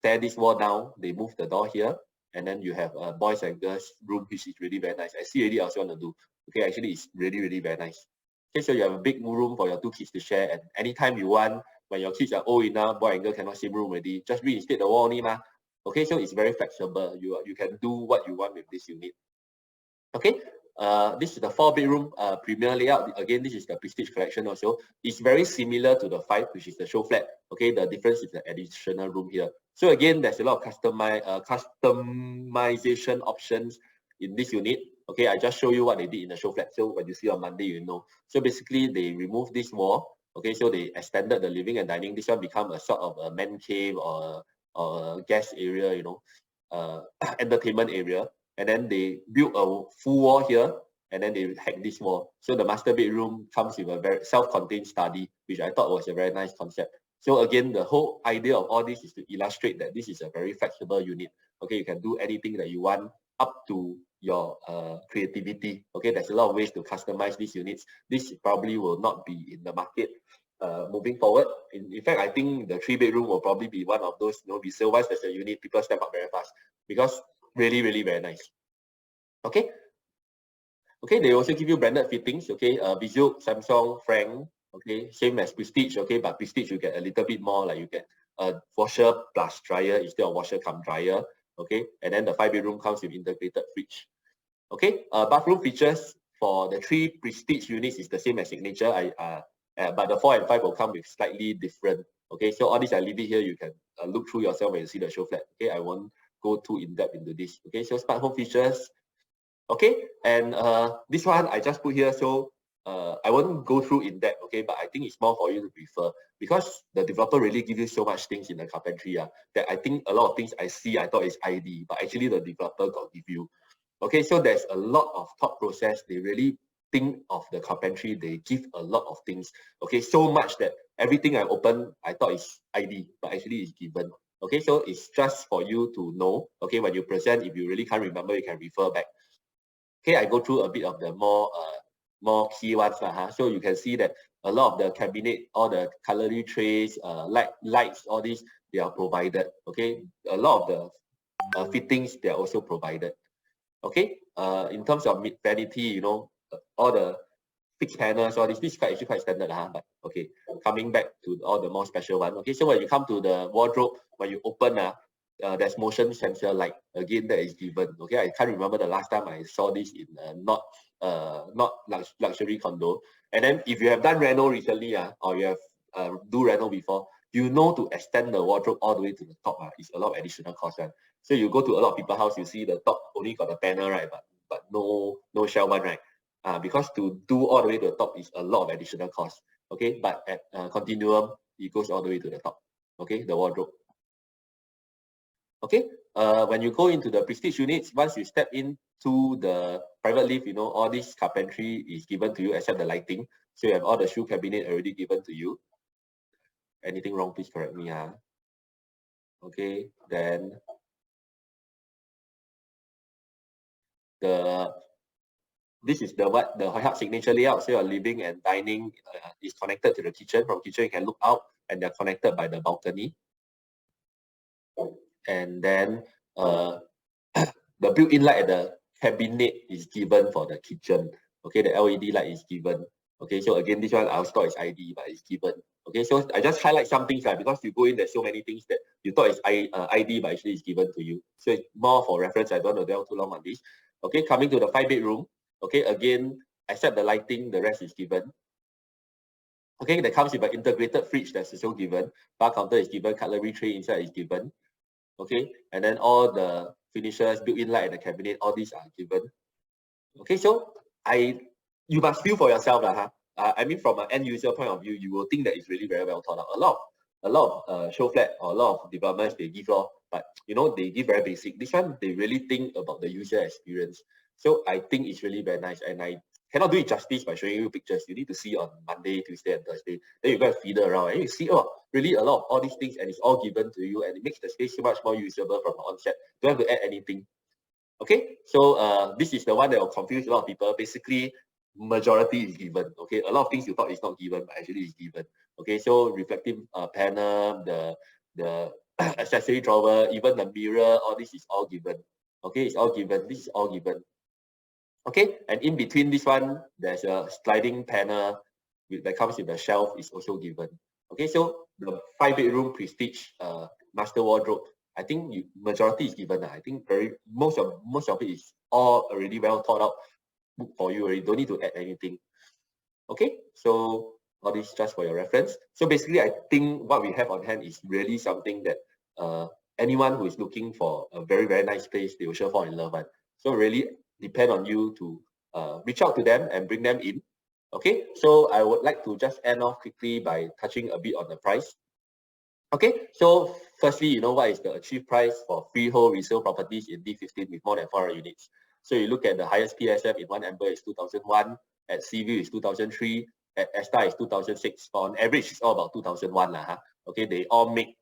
tear this wall down. They move the door here, and then you have a boys and girls room, which is really very nice. I see already I also want to do. Okay, actually it's really very nice. Okay, so you have a big room for your two kids to share, and anytime you want, when your kids are old enough, boy and girl cannot same room already, just reinstate the wall only ma. Okay, so it's very flexible. You can do what you want with this unit. Okay, this is the 4-bedroom premier layout. Again, this is the Prestige collection also. It's very similar to the 5, which is the show flat. Okay, the difference is the additional room here. So again, there's a lot of customization options in this unit. Okay, I just show you what they did in the show flat. So when you see on Monday, you know. So basically, they removed this wall. Okay, so they extended the living and dining. This one become a sort of a man cave or a guest area, you know, entertainment area. And then they built a full wall here, and then they hacked this wall. So the master bedroom comes with a very self-contained study, which I thought was a very nice concept. So again, the whole idea of all this is to illustrate that this is a very flexible unit. Okay, you can do anything that you want up to your creativity. Okay, there's a lot of ways to customize these units. This probably will not be in the market moving forward. In fact, I think the 3-bedroom will probably be one of those, you know, resale. Once there's a unit, people step up very fast because really very nice. Okay, they also give you branded fittings. Okay, Visual, Samsung, Frank. Okay, same as Prestige. Okay, but Prestige you get a little bit more, like you get a washer plus dryer instead of washer cum dryer. Okay, and then the 5-bedroom comes with integrated fridge. Okay, bathroom features for the 3 Prestige units is the same as Signature. But the 4 and 5 will come with slightly different. Okay, so all these I leave it here. You can look through yourself when you see the show flat. Okay, I won't go too in depth into this. Okay, so smart home features. Okay, and this one I just put here, so I won't go through in depth. Okay, but I think it's more for you to prefer because the developer really gives you so much things in the Carpentry that I think a lot of things I see I thought is ID, but actually the developer got give you. Okay, so there's a lot of thought process. They really think of the Carpentry. They give a lot of things. Okay, so much that everything I open I thought is ID, but actually is given. Okay, so it's just for you to know. Okay, when you present, if you really can't remember, you can refer back. Okay, I go through a bit of the more key ones. So you can see that a lot of the cabinet, all the cutlery trays, lights, all these, they are provided. Okay, a lot of the fittings, they are also provided. Okay, in terms of vanity, you know, all the fixed panels, all this is actually quite standard, but okay, coming back to all the more special one. Okay, so when you come to the wardrobe, when you open, there's motion sensor light. Again, that is given. Okay, I can't remember the last time I saw this in not luxury condo. And then if you have done reno recently, or you have do reno before, you know to extend the wardrobe all the way to the top is a lot of additional cost. So you go to a lot of people's house, you see the top only got a panel, right? But no shelf one, right? Because to do all the way to the top is a lot of additional cost. Okay, but at Continuum, it goes all the way to the top. Okay, the wardrobe. Okay, when you go into the prestige units, once you step into the private lift, you know, all this carpentry is given to you except the lighting. So you have all the shoe cabinet already given to you. Anything wrong, please correct me. Okay, then this is the 𝘍𝘢𝘕 signature layout. So your living and dining is connected to the kitchen. From kitchen you can look out, and they're connected by the balcony. And then the built-in light at the cabinet is given for the kitchen. Okay, the LED light is given. Okay, so again, this one I'll store is ID, but it's given. Okay, so I just highlight some things because you go in, there's so many things that you thought is ID, but actually it's given to you. So it's more for reference. I don't want to dwell too long on this. Okay, coming to the 5-bedroom. Okay, again, except the lighting, the rest is given. Okay, that comes with an integrated fridge that's also given. Bar counter is given. Cutlery tray inside is given. Okay, and then all the finishes, built-in light at the cabinet, all these are given. Okay, so you must feel for yourself, I mean, from an end user point of view, you will think that it's really very well thought out. A lot of show flat or a lot of developments they give but you know, they give very basic. This one they really think about the user experience. So I think it's really very nice, and I cannot do it justice by showing you pictures. You need to see on Monday, Tuesday, and Thursday. Then you go and feeder around, and you see, oh, really a lot of all these things, and it's all given to you, and it makes the space so much more usable from the onset. Don't have to add anything. Okay, so this is the one that will confuse a lot of people. Basically, majority is given. Okay, a lot of things you thought is not given, but actually is given. Okay, so reflective panel, the accessory drawer, even the mirror, all this is all given. Okay, it's all given. This is all given. Okay, and in between this one, there's a sliding panel that comes with a shelf is also given. Okay, so the 5-bedroom prestige master wardrobe, I think majority is given. I think most of it is all already well thought out for you already. Don't need to add anything. Okay, so all this just for your reference. So basically, I think what we have on hand is really something that anyone who is looking for a very, very nice place, they will sure fall in love with. So really depend on you to reach out to them and bring them in. Okay, so I would like to just end off quickly by touching a bit on the price. Okay, so firstly, you know what is the achieved price for freehold resale properties in D15 with more than 400 units. So you look at the highest PSF in one Amber is 2001, at Seaview is 2003, at Esta is 2006. On average, it's all about 2001 Okay, they all make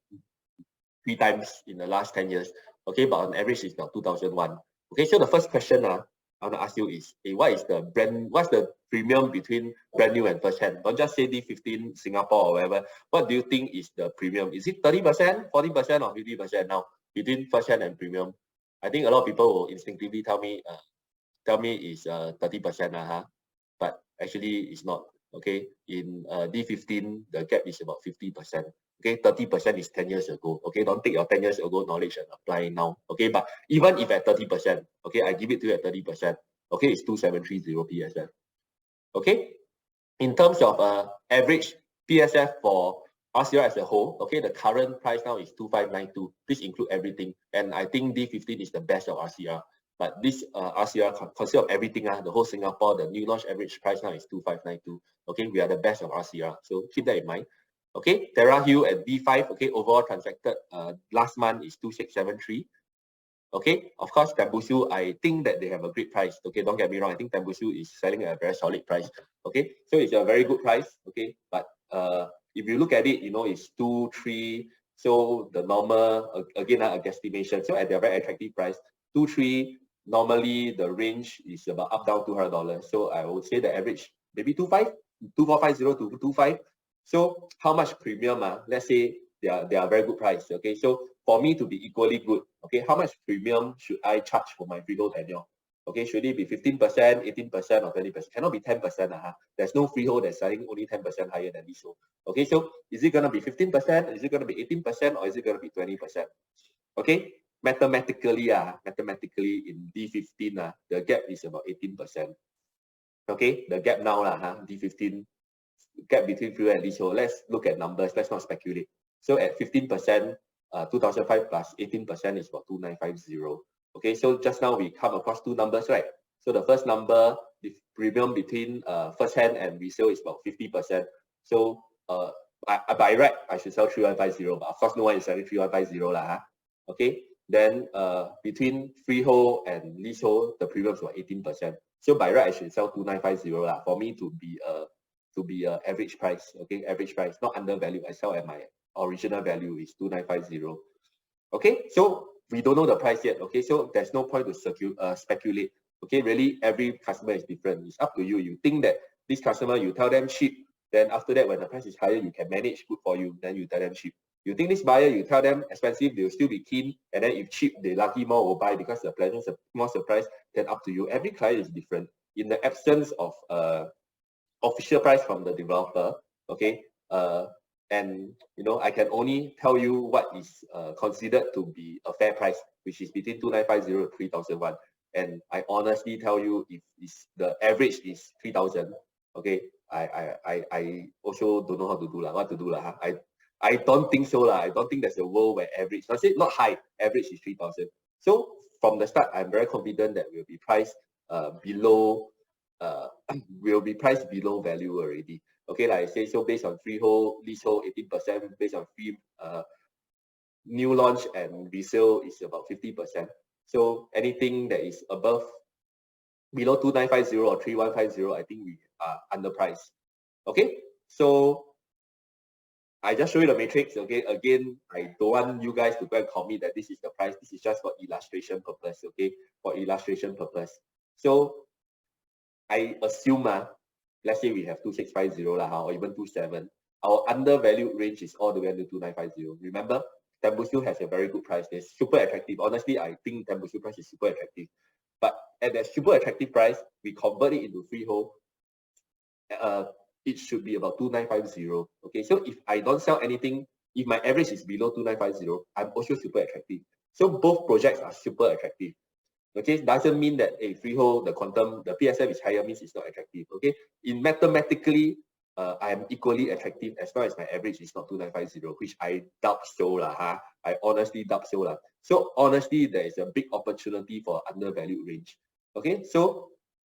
3 times in the last 10 years. Okay, but on average, it's about 2001. Okay, so the first question I want to ask you is, what's the premium between brand new and first hand? Don't just say D15 Singapore or whatever. What do you think is the premium? Is it 30%, 40%, or 50% now between first hand and premium? I think a lot of people will instinctively tell me it's 30%, but actually it's not. Okay, in D15 the gap is about 50%. Okay, 30% is 10 years ago. Okay, don't take your 10 years ago knowledge and apply now. Okay, but even if at 30%, okay, I give it to you at 30%. Okay, it's 2730 PSF. Okay, in terms of average PSF for RCR as a whole, okay, the current price now is 2592. This includes everything, and I think D15 is the best of RCR. But this RCR consists of everything. The whole Singapore, the new launch average price now is 2592. Okay, we are the best of RCR, so keep that in mind. Okay, Terra Hill at D5. Okay, overall transacted last month is 2673. Okay, of course, Tembusu, I think that they have a great price. Okay, don't get me wrong. I think Tembusu is selling at a very solid price. Okay, so it's a very good price. Okay, but if you look at it, you know, it's 2, 3. So the normal, again, a guesstimation. So at their very attractive price, 2, 3. Normally the range is about up down $200. So I would say the average maybe 25, 2450 to 25. So how much premium? Let's say they are very good price. Okay, so for me to be equally good, okay, how much premium should I charge for my freehold tenure? Okay, should it be 15%, 18%, or 20%? Cannot be 10%. There's no freehold that's selling only 10% higher than this. Okay, so is it gonna be 15%? Is it gonna be 18%? Or is it gonna be 20%? Okay, mathematically in D15 the gap is about 18%. Okay, the gap now D15 gap between freehold and leasehold. Let's look at numbers. Let's not speculate. So at 15%, 2005 plus 18% is about 2950. Okay, so just now we come across 2 numbers, right? So the first number, the premium between first hand and resale is about 50%. So by right, I should sell 3150, but of course no one is selling 3150 Okay, Then between freehold and leasehold, the premiums were 18%. So by right, I should sell 2950 lah, for me to be a average price, okay, average price, not undervalued. I sell at my original value is 2950. Okay, so we don't know the price yet. Okay, so there's no point to speculate. Okay, really every customer is different. It's up to you. You think that this customer, you tell them cheap, then after that when the price is higher, you can manage, good for you, then you tell them cheap. You think this buyer, you tell them expensive, they'll still be keen, and then if cheap, they lucky more will buy because the pleasant more surprise, then up to you. Every client is different. In the absence of official price from the developer, okay, and you know, I can only tell you what is considered to be a fair price, which is between 2950 to 3001. And I honestly tell you, if the average is 3000, okay, I also don't know how to do what to do lah. I don't think so lah. I don't think there's a world where average, I say not high, average is 3000. So from the start, I'm very confident that we'll be priced below value already. Okay, like I say, so based on freehold, leasehold 18%, based on free new launch and resale is about 50%. So anything that is below 2950 or 3150, I think we are underpriced. Okay, so I just show you the matrix. Okay, again, I don't want you guys to go and commit that this is the price. This is just for illustration purpose. Okay, for illustration purpose. So I assume, let's say we have 2650 lah, or even 27. Our undervalued range is all the way to 2950. Remember, Tembusu has a very good price. It's super attractive. Honestly, I think Tembusu price is super attractive. But at that super attractive price, we convert it into freehold. It should be about 2950. Okay, so if I don't sell anything, if my average is below 2950, I'm also super attractive. So both projects are super attractive. Okay, doesn't mean that a freehold, the quantum, the PSF is higher means it's not attractive. Okay, in mathematically, I am equally attractive as long as my average is not 2950, which I doubt so lah. I honestly doubt so lah. So honestly, there is a big opportunity for undervalued range. Okay, so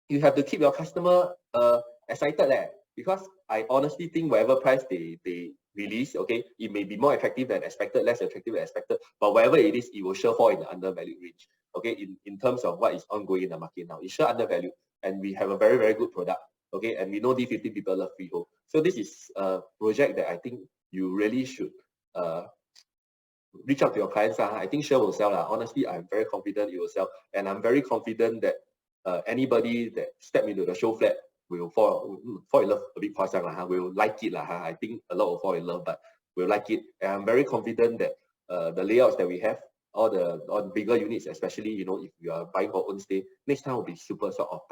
you have to keep your customer excited because I honestly think whatever price they release, okay, it may be more attractive than expected, less attractive than expected, but whatever it is, it will sure fall in the undervalued range. Okay, in terms of what is ongoing in the market now, it's sure undervalued, and we have a very, very good product. Okay, and we know these 15 people love freehold. So this is a project that I think you really should reach out to your clients. I think sure will sell. Honestly, I'm very confident it will sell, and I'm very confident that anybody that step into the show flat will fall in love a bit will like it I think a lot will fall in love, but will like it. And I'm very confident that the layouts that we have, all the bigger units, especially, you know, if you are buying for own stay, next time will be super sought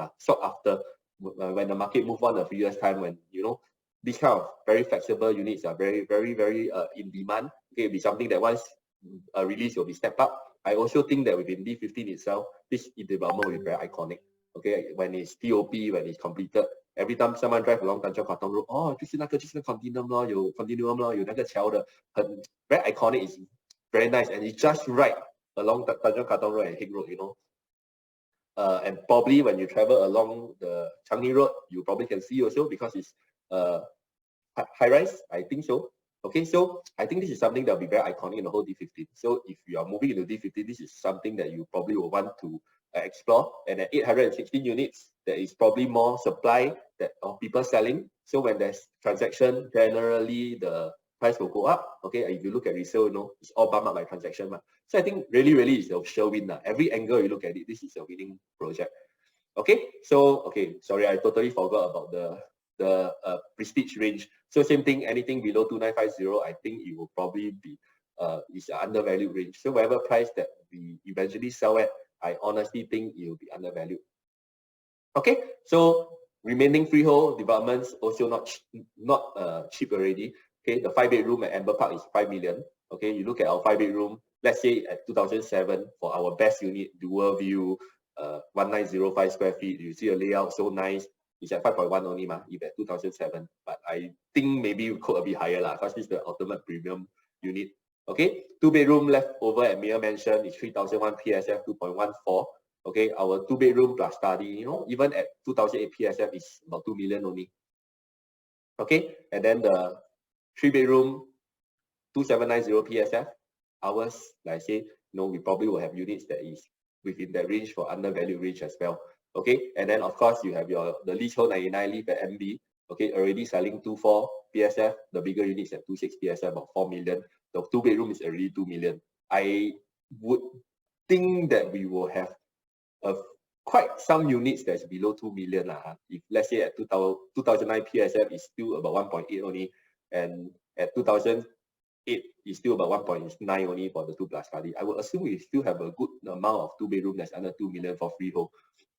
after when the market move on a few years time, when you know these kind of very flexible units are very, very, very in demand. Okay, it'll be something that once release will be stepped up. I also think that within D15 itself, this development will be very iconic. Okay, when it's TOP, when it's completed, every time someone drive along Tanjong Katong Road, 就是那个 Continuum 咯，有 Continuum 咯，有那个桥的，很 very iconic, is very nice, and it's just right along Tanjong Katong Road and Haig Road, you know. And probably when you travel along the Changi Road, you probably can see also because it's high rise. I think so. Okay, so I think this is something that will be very iconic in the whole D15. So if you are moving into D15, this is something that you probably will want to explore. And at 816 units, there is probably more supply of people selling. So when there's transaction, generally the price will go up. Okay, if you look at resale, you know, it's all bumped up by transaction. So I think really is a sure win. Every angle you look at it, this is a winning project. Okay, so sorry, I totally forgot about the prestige range. So same thing, anything below 2950, I think it will probably be is an undervalued range. So whatever price that we eventually sell at, I honestly think it will be undervalued. Okay, so remaining freehold developments also not cheap already. Okay, the 5-bedroom at Amber Park is 5 million. Okay, you look at our 5-bedroom, let's say at 2007 for our best unit, dual view, 1905 square feet. You see a layout so nice. It's at 5.1 only, if at 2007. But I think maybe we could a bit higher because this is the ultimate premium unit. Okay, 2-bedroom left over at Mirror Mansion is 3001 PSF 2.14. Okay, our 2-bedroom plus study, you know, even at 2008 PSF is about 2 million only. Okay, and then the 3-bedroom 2790 PSF, ours, like I say, we probably will have units that is within that range for undervalued range as well. Okay, and then of course you have the leasehold 99 live at MB. Okay, already selling 2.4 PSF. The bigger units at 2.6 PSF, about 4 million. The 2-bedroom is already 2 million. I would think that we will have quite some units that's below 2 million. If let's say at 2009 PSF is still about 1.8 only, and at 2008 is still about 1.9 only for the 2+ study. I would assume we still have a good amount of 2-bedroom that's under 2 million for freehold.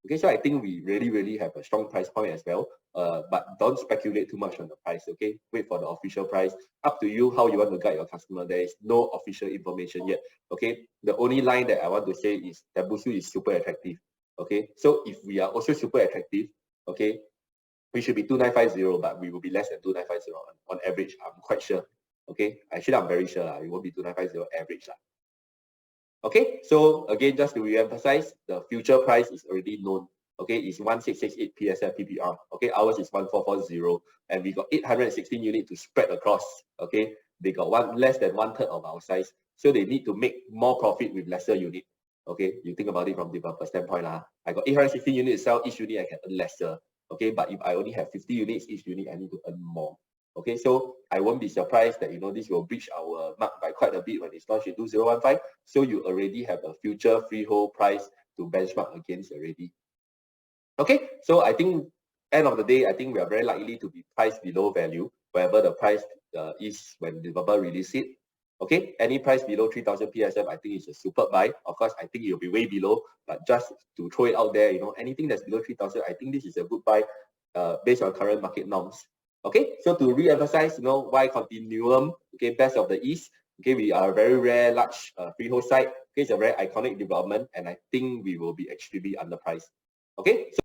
Okay, so I think we really have a strong price point as well. But don't speculate too much on the price. Okay, wait for the official price. Up to you how you want to guide your customer. There is no official information yet. Okay, the only line that I want to say is Tembusu is super attractive. Okay, so if we are also super attractive, okay, we should be 2950, but we will be less than 2950 on average. I'm quite sure. Okay, actually I'm very sure it won't be 2950 average. Okay, so again, just to re-emphasize, the future price is already known. Okay, it's 1668 PSF PPR. Okay, ours is 1440, and we got 816 units to spread across. Okay, they got less than 1/3 of our size, so they need to make more profit with lesser unit. Okay, you think about it from developer standpoint. I got 816 units to sell, each unit I can earn lesser. Okay, but if I only have 50 units, each unit I need to earn more. Okay, so I won't be surprised that this will breach our mark by quite a bit when it's launched in 2015. So you already have a future freehold price to benchmark against already. Okay, so I think end of the day, I think we are very likely to be priced below value, wherever the price is when the developer release it. Okay, any price below 3000 PSF, I think it's a superb buy. Of course, I think it will be way below, but just to throw it out there, anything that's below 3000, I think this is a good buy based on current market norms. Okay, so to re-emphasize, why Continuum, okay, best of the East. Okay, we are a very rare, large freehold site. Okay, it's a very iconic development, and I think we will be extremely underpriced. Okay, so